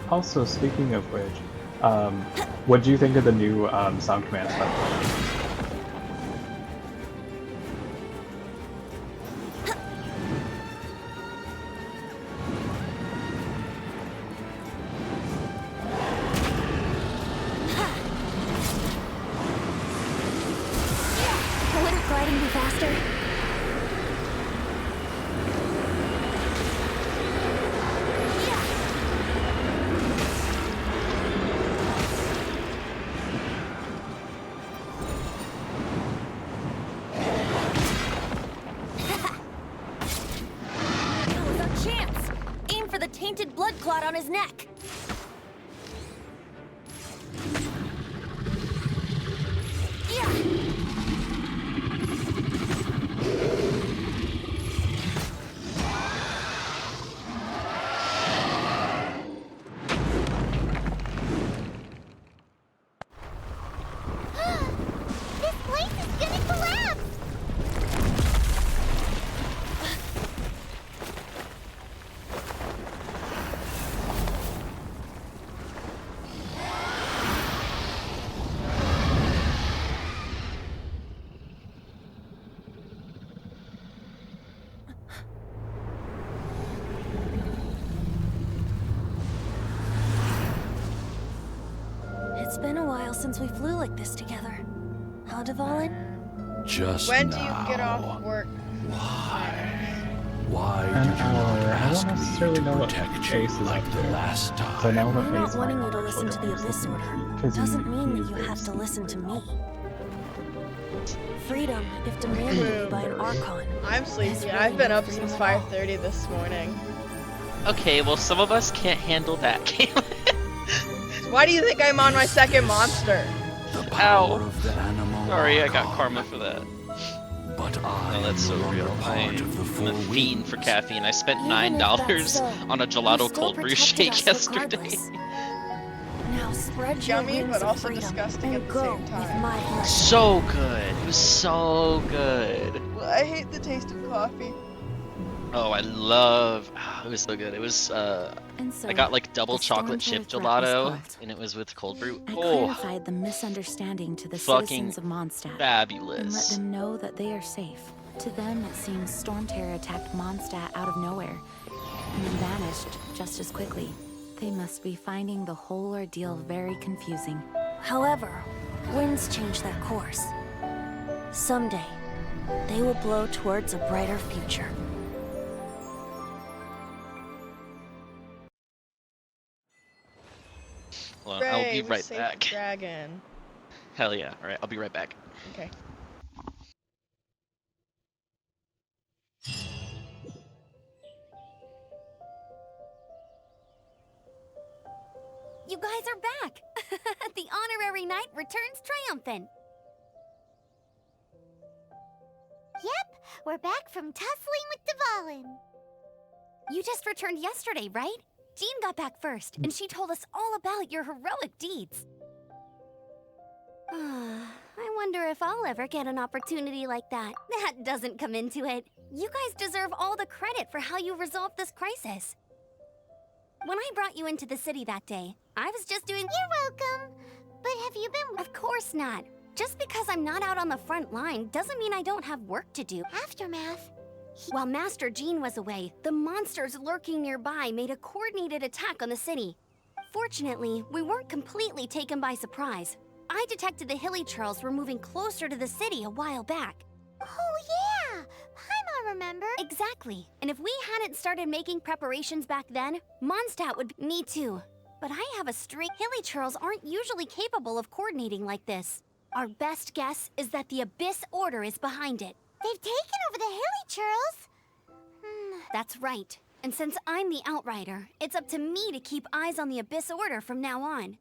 Also, speaking of which, what do you think of the new sound commands? By the way? Wouldn't gliding be faster? That was our chance. Aim for the tainted blood clot on his neck. Yeah. This place is gonna collapse! It's been a while since we flew like this together. Huh, Dvalin? Just When do now. you get off work? Why An did you not hour. I ask don't me necessarily to know what protect you Chase is like up the to. last So time? now that Me not Faye's wanting my you to mom, listen to actually the don't Abyss listen Order because doesn't mean he that you is have to very listen to stupid. me. Freedom, if demanded of you by an Archon. I'm It's sleepy. really I've been no up freedom since at all. 5:30 this morning. Okay, well, some of us can't handle that, Caitlin. Why do you think I'm on my second monster? The power Ow. of the animal Sorry, I got Archon. karma for that. But I Oh, that's am so no longer real. part of the I'm four a fiend for winds. caffeine. I spent Even $9 if that's so, on a you gelato still cold brew protected shake us yesterday. regardless. Now spread your Yummy, wings but of also freedom disgusting and at the go same with time. my blessing. So good. It was so good. Well, I hate the taste of coffee. Oh, I love. It was so good. It was. And so, I got like double the chocolate Stormterror chip threat was gelato, quelled. and it was with cold brew. I Oh, clarified the misunderstanding to the fucking citizens of Mondstadt and let fabulous. them know that they are safe. To them, it seems Stormterror attacked Mondstadt out of nowhere and then vanished just as quickly. They must be finding the whole ordeal very confusing. However, winds change their course. Someday, they will blow towards a brighter future. Hold on, I'll be Hooray, we right saved back. the dragon. Hell yeah! All right, I'll be right back. Okay. You guys are back! The honorary knight returns triumphant. Yep, we're back from tussling with Dvalin. You just returned yesterday, right? Jean got back first, and she told us all about your heroic deeds. I wonder if I'll ever get an opportunity like that. That doesn't come into it. You guys deserve all the credit for how you resolved this crisis. When I brought you into the city that day, I was just doing— You're welcome. But have you been— Of course not. Just because I'm not out on the front line doesn't mean I don't have work to do. Aftermath. While Master Jean was away, the monsters lurking nearby made a coordinated attack on the city. Fortunately, we weren't completely taken by surprise. I detected the Hilly Churls were moving closer to the city a while back. Oh yeah! Paimon remember. Exactly. And if we hadn't started making preparations back then, Mondstadt would be— Me too. But I have a string— Hilly Churls aren't usually capable of coordinating like this. Our best guess is that the Abyss Order is behind it. They've taken over the Hilly Churls? That's right. And since I'm the Outrider, it's up to me to keep eyes on the Abyss Order from now on.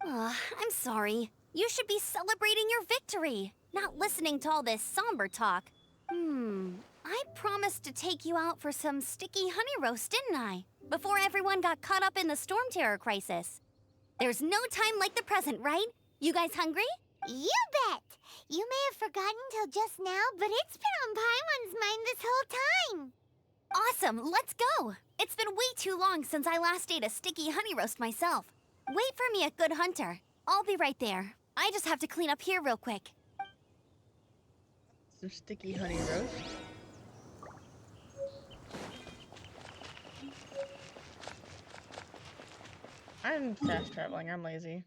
I'm sorry. You should be celebrating your victory, not listening to all this somber talk. I promised to take you out for some sticky honey roast, didn't I? Before everyone got caught up in the Storm Terror crisis. There's no time like the present, right? You guys hungry? You bet! You may have forgotten till just now, but it's been on Paimon's mind this whole time. Awesome, let's go! It's been way too long since I last ate a sticky honey roast myself. Wait for me at Good Hunter. I'll be right there. I just have to clean up here real quick. Some sticky honey roast. I'm fast traveling, I'm lazy.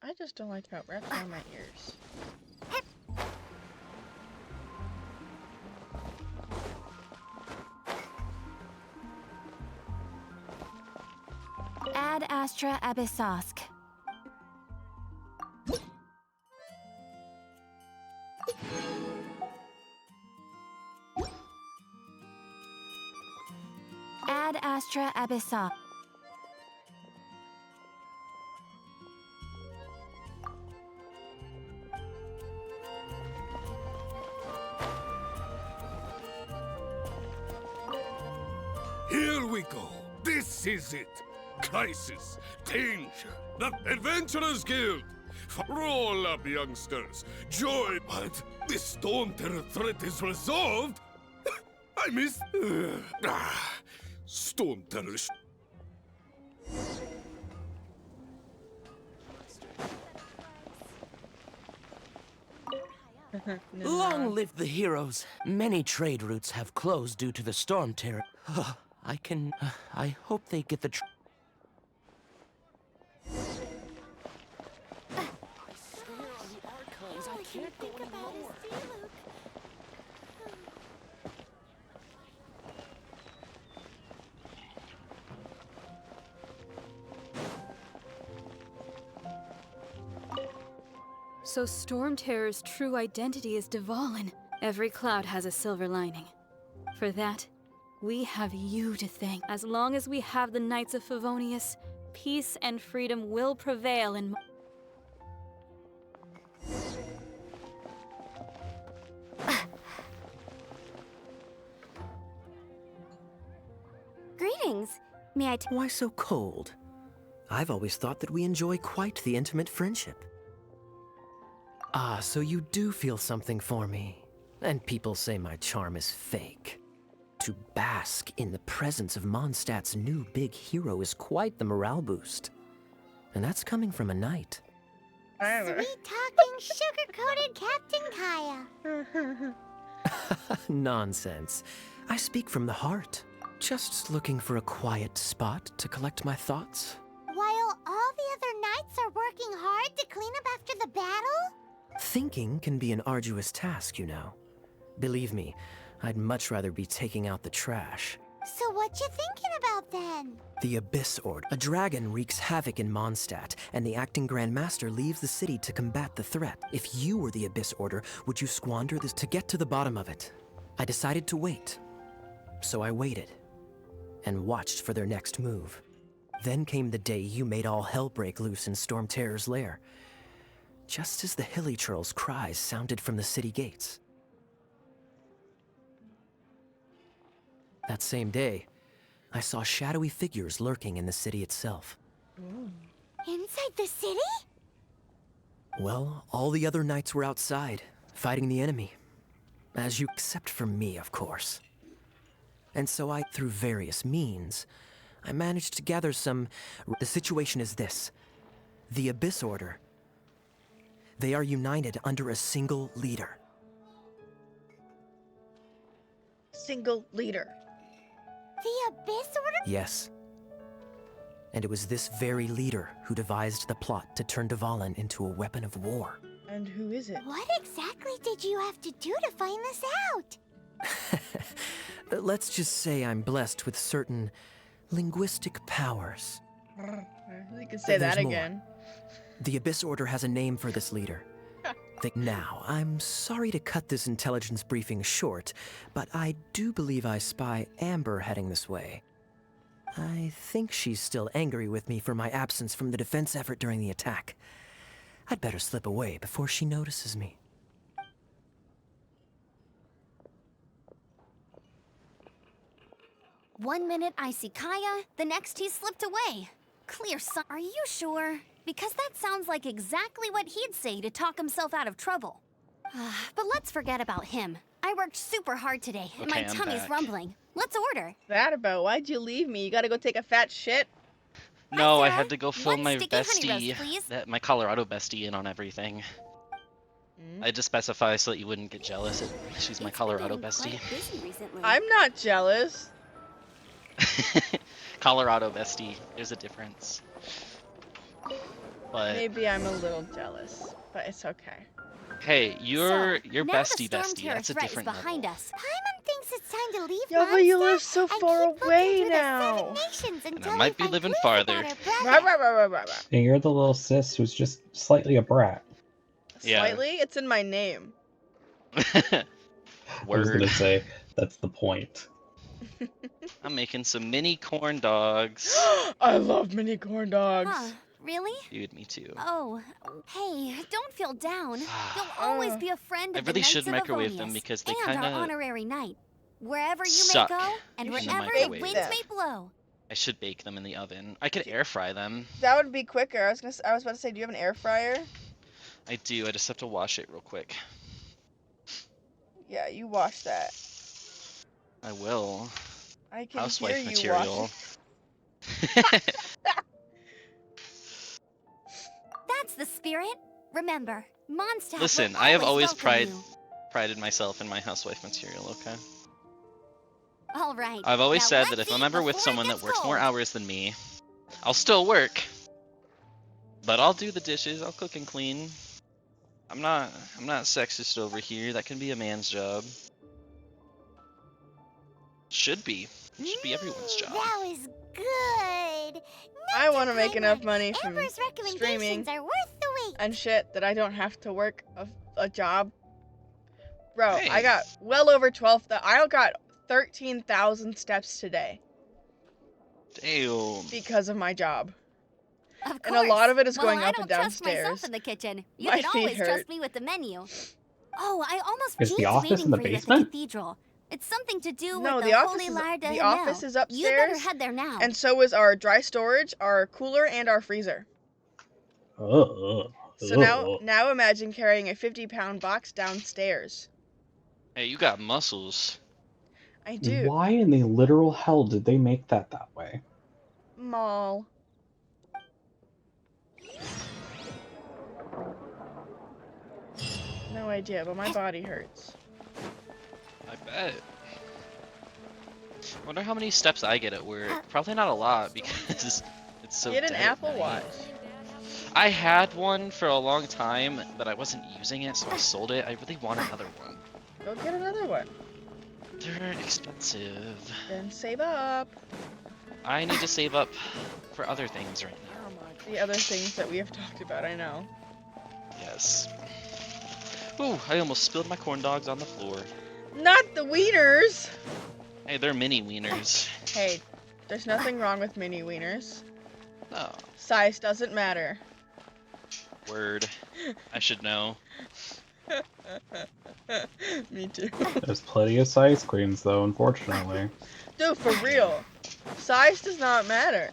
I just don't like how it wraps around my ears. Ad Astra Abyssosk. Ad Astra Abyssosk. Here we go. This is it. Crisis, danger, the Adventurers Guild. Roll up, youngsters. Joy. But this Storm Terror threat is resolved. I missed. Storm Terror. Long live the heroes. Many trade routes have closed due to the Storm Terror. I hope they get the So Storm Terror's true identity is Dvalin. Every cloud has a silver lining. For that, we have you to thank. As long as we have the Knights of Favonius, peace and freedom will prevail in— Greetings. May I— Why so cold? I've always thought that we enjoy quite the intimate friendship. Ah, so you do feel something for me. And people say my charm is fake. To bask in the presence of Mondstadt's new big hero is quite the morale boost. And that's coming from a knight. Sweet-talking, sugar-coated Captain Kaya. Nonsense. I speak from the heart. Just looking for a quiet spot to collect my thoughts. While all the other knights are working hard to clean up after the battle? Thinking can be an arduous task, you know. Believe me, I'd much rather be taking out the trash. So what you thinking about then? The Abyss Order. A dragon wreaks havoc in Mondstadt, and the acting Grand Master leaves the city to combat the threat. If you were the Abyss Order, would you squander this to get to the bottom of it? I decided to wait. So I waited, and watched for their next move. Then came the day you made all hell break loose in Storm Terror's lair. Just as the Hilly Churl's cries sounded from the city gates. That same day, I saw shadowy figures lurking in the city itself. Inside the city? Well, all the other knights were outside, fighting the enemy. Except for me, of course. And so through various means, I managed to gather some... The situation is this. The Abyss Order. They are united under a single leader. Single leader. The Abyss Order? Yes. And it was this very leader who devised the plot to turn Dvalin into a weapon of war. And who is it? What exactly did you have to do to find this out? Let's just say I'm blessed with certain linguistic powers. You can say There's that more. again. The Abyss Order has a name for this leader. Now, I'm sorry to cut this intelligence briefing short, but I do believe I spy Amber heading this way. I think she's still angry with me for my absence from the defense effort during the attack. I'd better slip away before she notices me. One minute I see Kaya, the next he slipped away. Clear son. Are you sure? Because that sounds like exactly what he'd say to talk himself out of trouble. But let's forget about him. I worked super hard today, and Okay, my I'm tummy's back. rumbling. Let's order. That about? Why'd you leave me? You gotta go take a fat shit? No, I Sarah. had to go fill One my sticky honey roast, bestie, please. my Colorado bestie, in on everything. I had to specify so that you wouldn't get jealous. She's my Colorado bestie. I'm not jealous. Colorado bestie. There's a difference. But Maybe I'm a little jealous, but it's okay. hey, you're So, now bestie the storm bestie. terror That's a threat is different behind level. us. Paimon thinks it's time to leave Yeah, but you Mondstadt live so and far keep looking away through now. The 7 nations until I might we be find living clues farther. about our brother. And you're the little sis who's just slightly a brat. Yeah. Slightly? It's in my name. I was Word. gonna say, that's the point. I'm making some mini corn dogs. I love mini corn dogs. Huh, really? Dude, me too. Oh, hey, don't feel down. You'll always be a friend I of really the should Knights of microwave them Avonius because they and kinda our honorary knight. Wherever you suck may go, and in the wherever the microwave. winds may blow. I should bake them in the oven. I could air fry them. That would be quicker. I was about to say, do you have an air fryer? I do. I just have to wash it real quick. Yeah, you wash that. I will. I can Housewife hear you material. washing. That's the spirit. Remember, Mondstadt Listen, will I have always welcome you. prided myself in my housewife material, okay? All right. I've always now said that let's if I'm eat ever with before it someone that gets works more cold. hours than me, I'll still work. But I'll do the dishes, I'll cook and clean. I'm not sexist over here. That can be a man's job. Should be. Should be everyone's job. That was good. I want to make enough money from Amber's recommendations streaming are worth the wait. and shit that I don't have to work a job. Bro, I Hey. got well over 12. I got 13,000 steps today Damn. because of my job. Of And a lot of it is well, going I up don't and trust myself downstairs. in the kitchen. You My can feet always hurt. trust me with the menu. Oh, I almost Is the jinxed office waiting in the for you at the basement? cathedral. It's something to do No, with the the office Holy is Liar de the Himel. office is You better upstairs, head there now. and so is our dry storage, our cooler, and our freezer. So now imagine carrying a 50-pound box downstairs. Hey, you got muscles. I do. Why in the literal hell did they make that way? Mall. No idea, but my body hurts. I bet. Wonder how many steps I get at work. Probably not a lot because it's so Get an dead at Apple night. Watch. I had one for a long time, but I wasn't using it, so I sold it. I really want another one. Go get another one. They're expensive. Then save up. I need to save up for other things right now. The other things that we have talked about, I know. Yes. Ooh, I almost spilled my corn dogs on the floor. Not the wieners! Hey, they're mini wieners. Hey, there's nothing wrong with mini wieners. No. Size doesn't matter. Word. I should know. Me too. There's plenty of ice creams, though, unfortunately. Dude, for real. Size does not matter.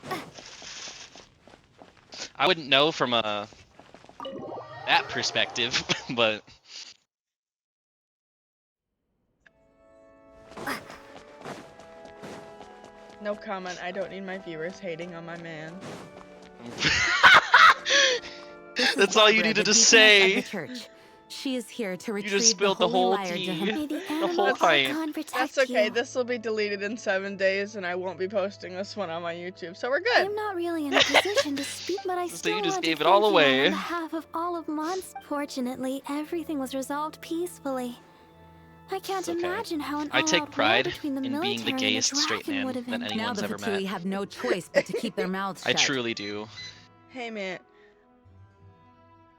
I wouldn't know from that perspective, but No comment. I don't need my viewers hating on my man. that's all you Barbara, needed the to deaconess of say. the church. She is here to You retrieve just the spilled the holy whole lyre tea. to him. May the The whole animal pint. archon protect That's okay. you. This will be deleted in 7 days, and I won't be posting this one on my YouTube, so we're I good. am not really in a position to speak, but I So still you just want gave to it all thank you away. on behalf of all of Mons. Fortunately, everything was resolved peacefully. I can't It's okay. imagine how an I take all-out war pride between the in being the military and gayest the straight dragon man would have that ended. Now anyone's the ever Fatui met. have no choice but to keep their mouths I shut. truly do. Hey, man.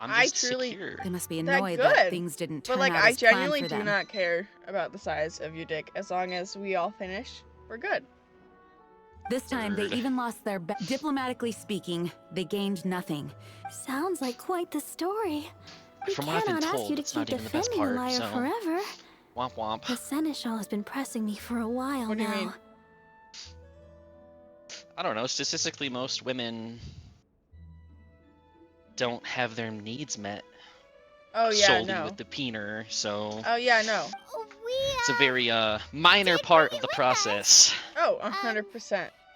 I'm I just truly- secure. They must be That annoyed good. that things didn't turn But, like, out I as planned genuinely for do them. not care about the size of your dick. As long as we all finish, we're good. This time, they Third. even lost their diplomatically speaking, they gained nothing. Sounds like quite the story. We From what I've been cannot ask told, you to it's keep not even the best defending the part, lyre so forever. womp womp. The seneschal has been pressing me for a while What do you now. mean? I don't know. Statistically, most women don't have their needs met Oh, yeah, solely no. with the peener, so Oh, yeah, no. it's a very minor part of the process. Oh, 100%.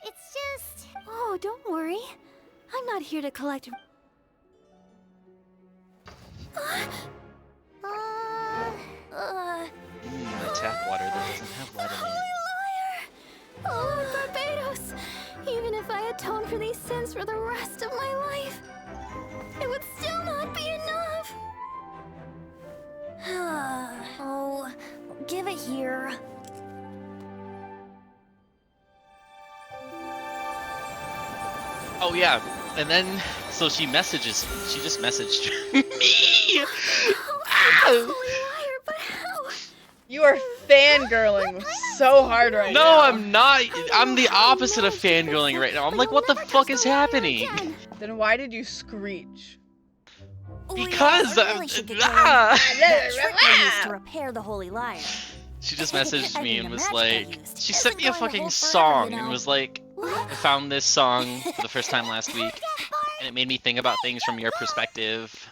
It's just... Oh, don't worry. I'm not here to collect... My tap water that doesn't have lead in it. Oh, Barbados! Even if I atone for these sins for the rest of my life, it would still not be enough! Oh, give it here. Oh yeah, and then so she messages. She just messaged me. Ah! You are fangirling so hard right No, now. I'm not. I'm the opposite of fangirling right now. I'm like, what the fuck is happening? Then why did you screech? Because I really should get going. ah! That trick I used to repair the holy lyre. She just messaged I me mean, and the was magic I like, used she isn't sent me a going to fucking hold forever, song you and know. was like, I found this song for the first time last week, and it made me think about things from your perspective.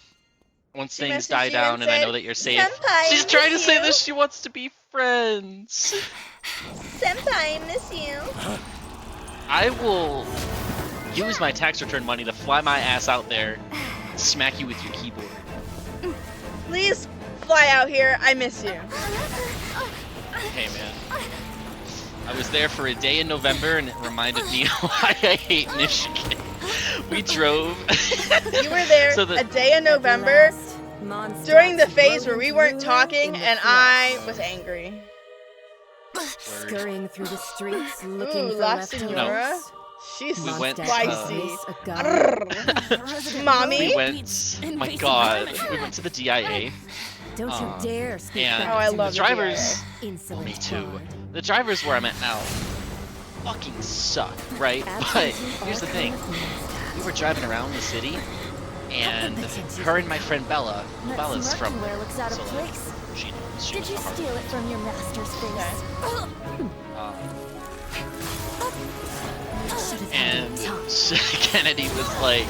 Once She things messaged die you down and I said, know that you're safe. "Senpai, She's trying to miss say you." that she wants to be friends. Senpai, miss you. I will use my tax return money to fly my ass out there, and smack you with your keyboard. Please fly out here. I miss you. Hey man. I was there for a day in November and it reminded me why I hate Michigan. We drove. You were there So the- a day in November during the phase where we weren't talking and I was angry. Scurrying through the streets, looking Ooh, for La leftovers. Senora. She's We went, spicy. President Mommy? We went, oh my god, we went to the DIA. Don't you dare speak And back Oh, I to love the the drivers, DIA. Insolent me too. bard. The drivers where I'm at now fucking suck, right? But here's the thing. We were driving around the city, and her and my friend Bella, That Bella's smirk from you wear there, looks out of so like, place. she knows. She Did was you the hard steal it from your master's face? And Kennedy was like,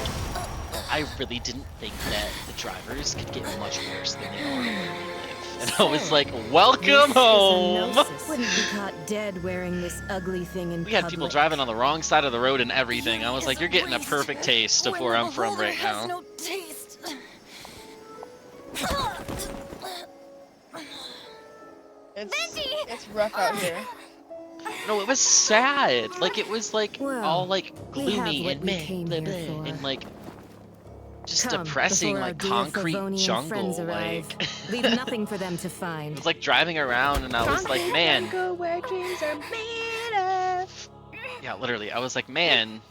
I really didn't think that the drivers could get much worse than they are where we live. And I was like, welcome home! Wouldn't be caught dead wearing this ugly thing in We had people public. driving on the wrong side of the road and everything. I was like, you're getting a perfect taste of where I'm from right now. No taste. It's rough out here. No, it was sad. Like, it was like Well, all like we have gloomy what and we meh, came blah, here blah, for. and like just Come, depressing, before our like dear concrete Favonian jungle. friends arrive. Like Leave nothing for them to it find. was like driving around, and I was like, man, Go where dreams are made of. yeah, literally, I was like, man,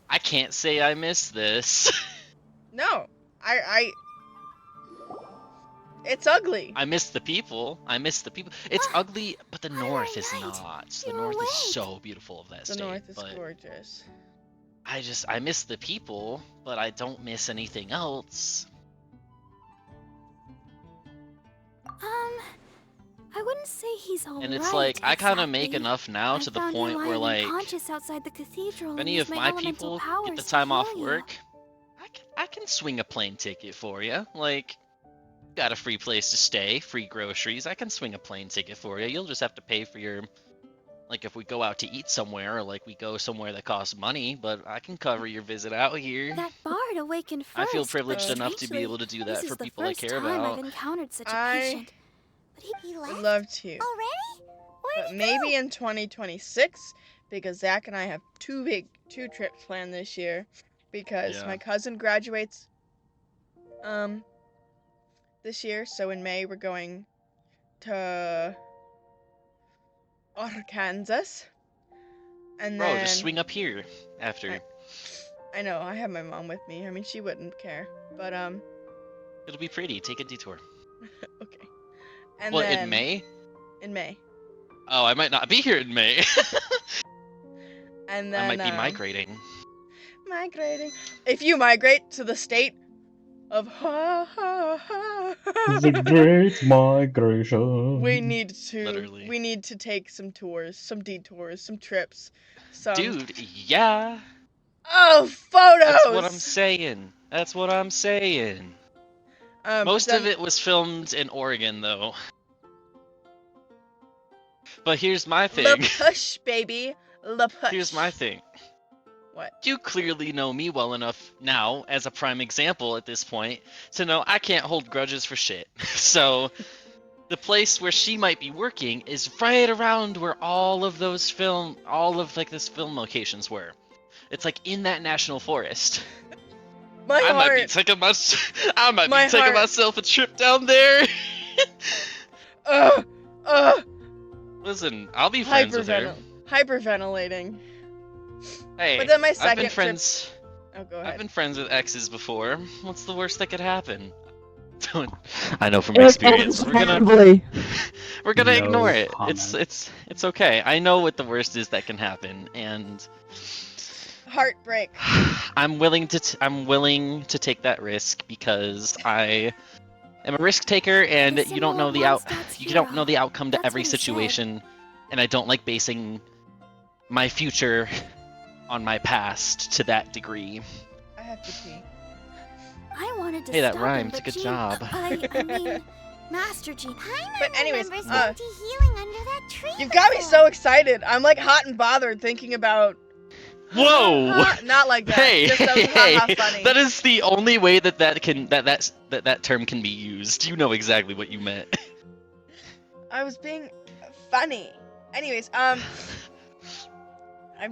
I can't say I miss this. No, it's ugly. I miss the people. I miss the people. It's ugly, but the north is not. The north is so beautiful of that The state. north is but gorgeous. I miss the people, but I don't miss anything else. I wouldn't say he's alright. And it's like, I kind of make exactly. enough now I to the found him point where, lying like, unconscious outside the cathedral if and any used of my my elemental people get the powers to time off heal you. work, I can swing a plane ticket for you. Like, got a free place to stay, free groceries. I can swing a plane ticket for you. You'll just have to pay for your, like, if we go out to eat somewhere, or like we go somewhere that costs money, but I can cover your visit out here. That bard awakened first. I feel but privileged enough to be strangely, able to do this that is for the people I first care time about. I've encountered such a I patient. But He would left love to. already? Where'd But he maybe go? in 2026, because Zach and I have two trips planned this year, because Yeah. my cousin graduates this year, so in May we're going to Arkansas, and Bro, then just swing up here after. I know I have my mom with me. I mean, she wouldn't care, but It'll be pretty. Take a detour. okay. And Well, then in May? in May, Oh, I might not be here in May. and I then might be migrating. migrating. If you migrate to the state of The Great Migration. we need Literally. to take some tours, some detours, some trips, some Dude, yeah. photos. That's what I'm saying. That's what I'm saying. Most of it was filmed in Oregon, though. But here's my La thing. push, baby, la push. Here's my thing. What? You clearly know me well enough now, as a prime example at this point, to know I can't hold grudges for shit. So, the place where she might be working is right around where all of this film locations were. It's like in that national forest. I might be taking myself a trip down there. Listen, I'll be friends with her. Hyperventilating. Hey, But then my I've second been friends. Oh, go ahead. I've been friends with exes before. What's the worst that could happen? I know from experience. We're gonna No ignore it. comment. It's okay. I know what the worst is that can happen, and Heartbreak. I'm willing to take that risk because I am a risk taker, and you don't know the outcome to every situation, and I don't like basing my future on my past to that degree. I have to pee. I wanted to Hey, that stop him, rhymed. but Good Jean- job. I mean, Master Jean. But anyways, Remembers Monty healing under that tree. you got me before. so excited. I'm like hot and bothered thinking about. Whoa! Not like that. Hey, Just hey, hey! funny. That is the only way that term can be used. You know exactly what you meant. I was being funny. Anyways, I'm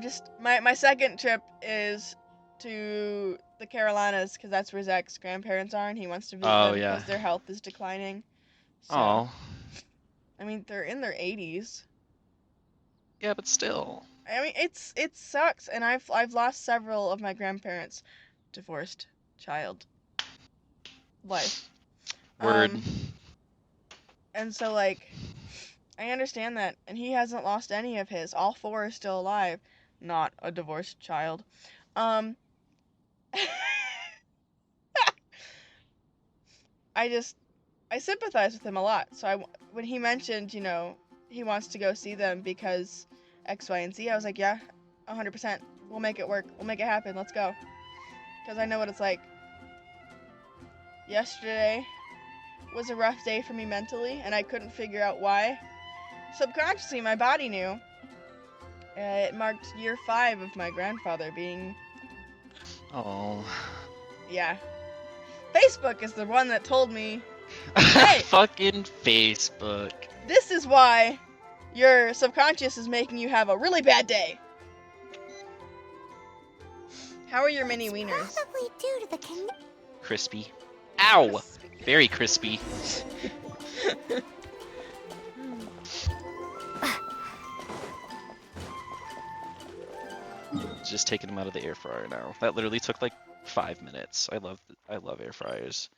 just my second trip is to the Carolinas because that's where Zach's grandparents are, and he wants to visit them yeah. because their health is declining. So, Oh. I mean, they're in their 80s. Yeah, but still. I mean, it sucks, and I've lost several of my grandparents, divorced, child, life. Word. And so like, I understand that, and he hasn't lost any of his. All four are still alive, not a divorced child. I sympathize with him a lot. So when he mentioned, he wants to go see them because X, Y, and Z, I was like, yeah, 100%. We'll make it work. We'll make it happen. Let's go. Because I know what it's like. Yesterday was a rough day for me mentally, and I couldn't figure out why. Subconsciously, my body knew. It marked year 5 of my grandfather being... Oh. Yeah. Facebook is the one that told me, hey! Fucking Facebook. This is why your subconscious is making you have a really bad day. How are your mini wieners? Probably due to the Crispy. Ow! Very crispy. Just taking them out of the air fryer now. That literally took like 5 minutes. I love air fryers.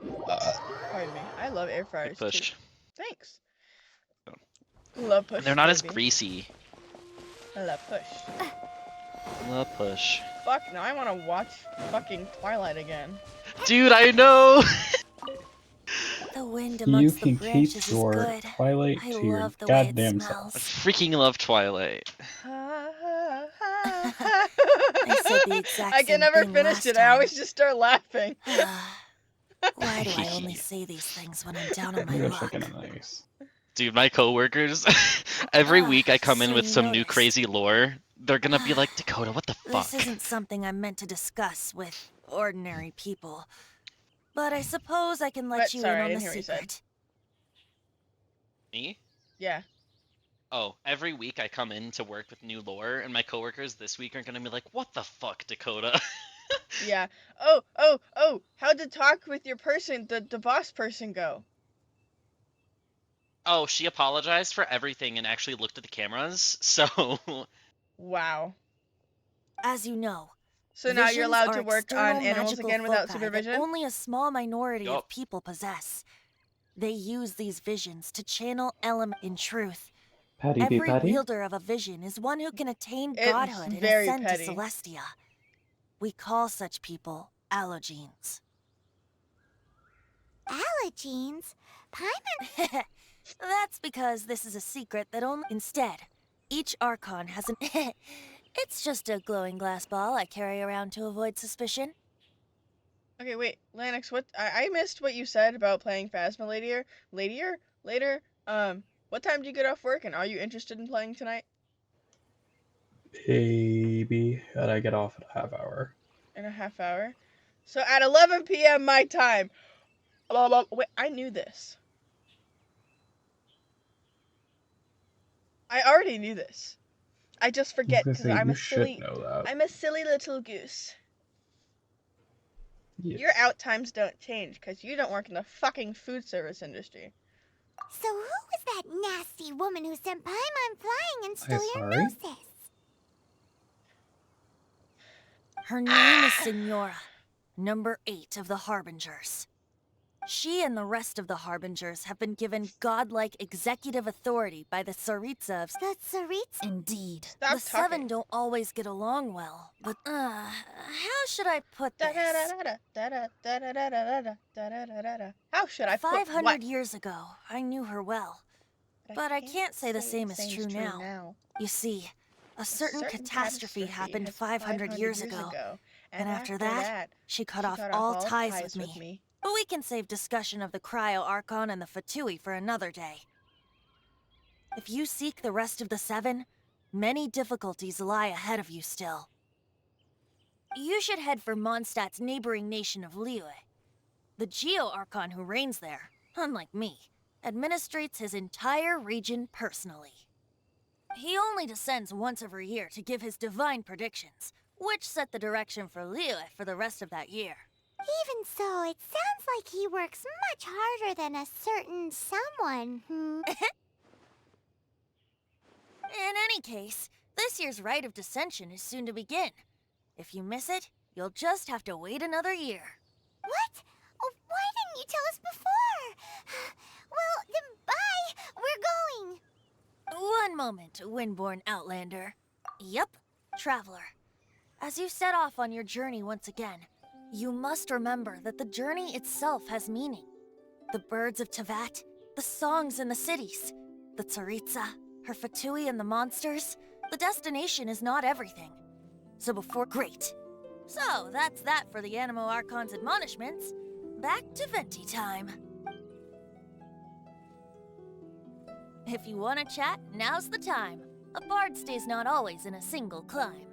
Pardon me. I love air fryers Good push. too. Thanks. Love push. And they're not as baby. greasy. I love push. Love push. Fuck, now I want to watch fucking Twilight again. Dude, I know! The wind You amongst the can keep branches is your good. Twilight I to your love the way it goddamn I self. smells. freaking love Twilight. I said the exact I can same never thing finish last it. I time. always just start laughing. Why do I only say these things when I'm down on my You're luck? chicken and eggs. Dude, my coworkers, every week I come in so with you some new noticed. crazy lore. They're gonna be like, Dakota, what the fuck? This isn't something I'm meant to discuss with ordinary people. But I suppose I can let What? you Sorry, in I on the didn't hear what you said. secret. Me? Yeah. Oh, every week I come in to work with new lore, and my coworkers this week are gonna be like, what the fuck, Dakota? Yeah. Oh, how'd the talk with your person, the boss person go? Oh, she apologized for everything and actually looked at the cameras, so... Wow. As you know, So now you're visions allowed are to work external on animals magical again without foci supervision? that only a small minority Yup. of people possess. They use these visions to channel element in truth. Patty be Every patty? wielder of a vision is one who can attain It's godhood and very ascend petty. to Celestia. We call such people allogenes. Allergenes? Paimon? That's because this is a secret that only... Instead, each Archon has an... It's just a glowing glass ball I carry around to avoid suspicion. Okay, wait, Lanix, what? I missed what you said about playing Phasma later. Later? What time do you get off work, and are you interested in playing tonight? Maybe. And I get off at a half hour. In a half hour? So at 11 p.m. my time. Blah, blah, blah. Wait, I knew this. I already knew this. I just I was forget gonna because say, you should know that. I'm a silly little goose. Yes. Your out times don't change because you don't work in the fucking food service industry. So who was that nasty woman who sent Paimon flying and stole your sorry? gnosis? Her name is Signora, number 8 of the Harbingers. She and the rest of the Harbingers have been given godlike executive authority by the Tsaritsa of... The Tsaritsa? Indeed. Stop the talking. 7 don't always get along well, but, how should I put this? How should I put 500 what? years ago, I knew her well. But I can't say the same is true now. You see, a certain catastrophe happened 500 years ago. And after that, she cut off all ties with me. But we can save discussion of the Cryo Archon and the Fatui for another day. If you seek the rest of the 7, many difficulties lie ahead of you still. You should head for Mondstadt's neighboring nation of Liyue. The Geo Archon who reigns there, unlike me, administrates his entire region personally. He only descends once every year to give his divine predictions, which set the direction for Liyue for the rest of that year. Even so, it sounds like he works much harder than a certain someone, In any case, this year's Rite of Descension is soon to begin. If you miss it, you'll just have to wait another year. What? Oh, why didn't you tell us before? Well, then bye! We're going! One moment, Windborn Outlander. Yup, Traveler. As you set off on your journey once again, you must remember that the journey itself has meaning. The birds of Tevat, the songs in the cities, the Tsaritsa, her Fatui and the monsters, the destination is not everything. So before... Great. So, that's that for the Animo Archon's admonishments. Back to Venti time. If you want to chat, now's the time. A bard stays not always in a single climb.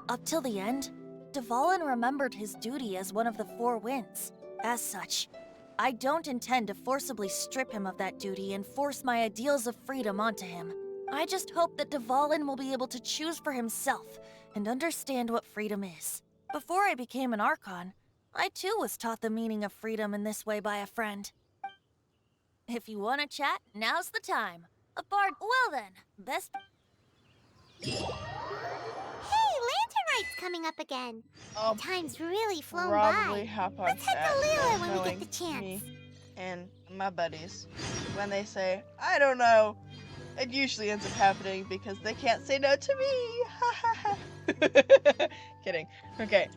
Up till the end, Dvalin remembered his duty as one of the 4 winds. As such, I don't intend to forcibly strip him of that duty and force my ideals of freedom onto him. I just hope that Dvalin will be able to choose for himself and understand what freedom is. Before I became an Archon, I too was taught the meaning of freedom in this way by a friend. If you want to chat, now's the time. A bard... Well then, best... Hey, Lantern Rite's coming up again. Time's really flown Probably by. hop on Let's head set, to Liyue when we knowing get the chance. me and my buddies. When they say, I don't know, it usually ends up happening because they can't say no to me. Ha ha ha. Kidding. Okay.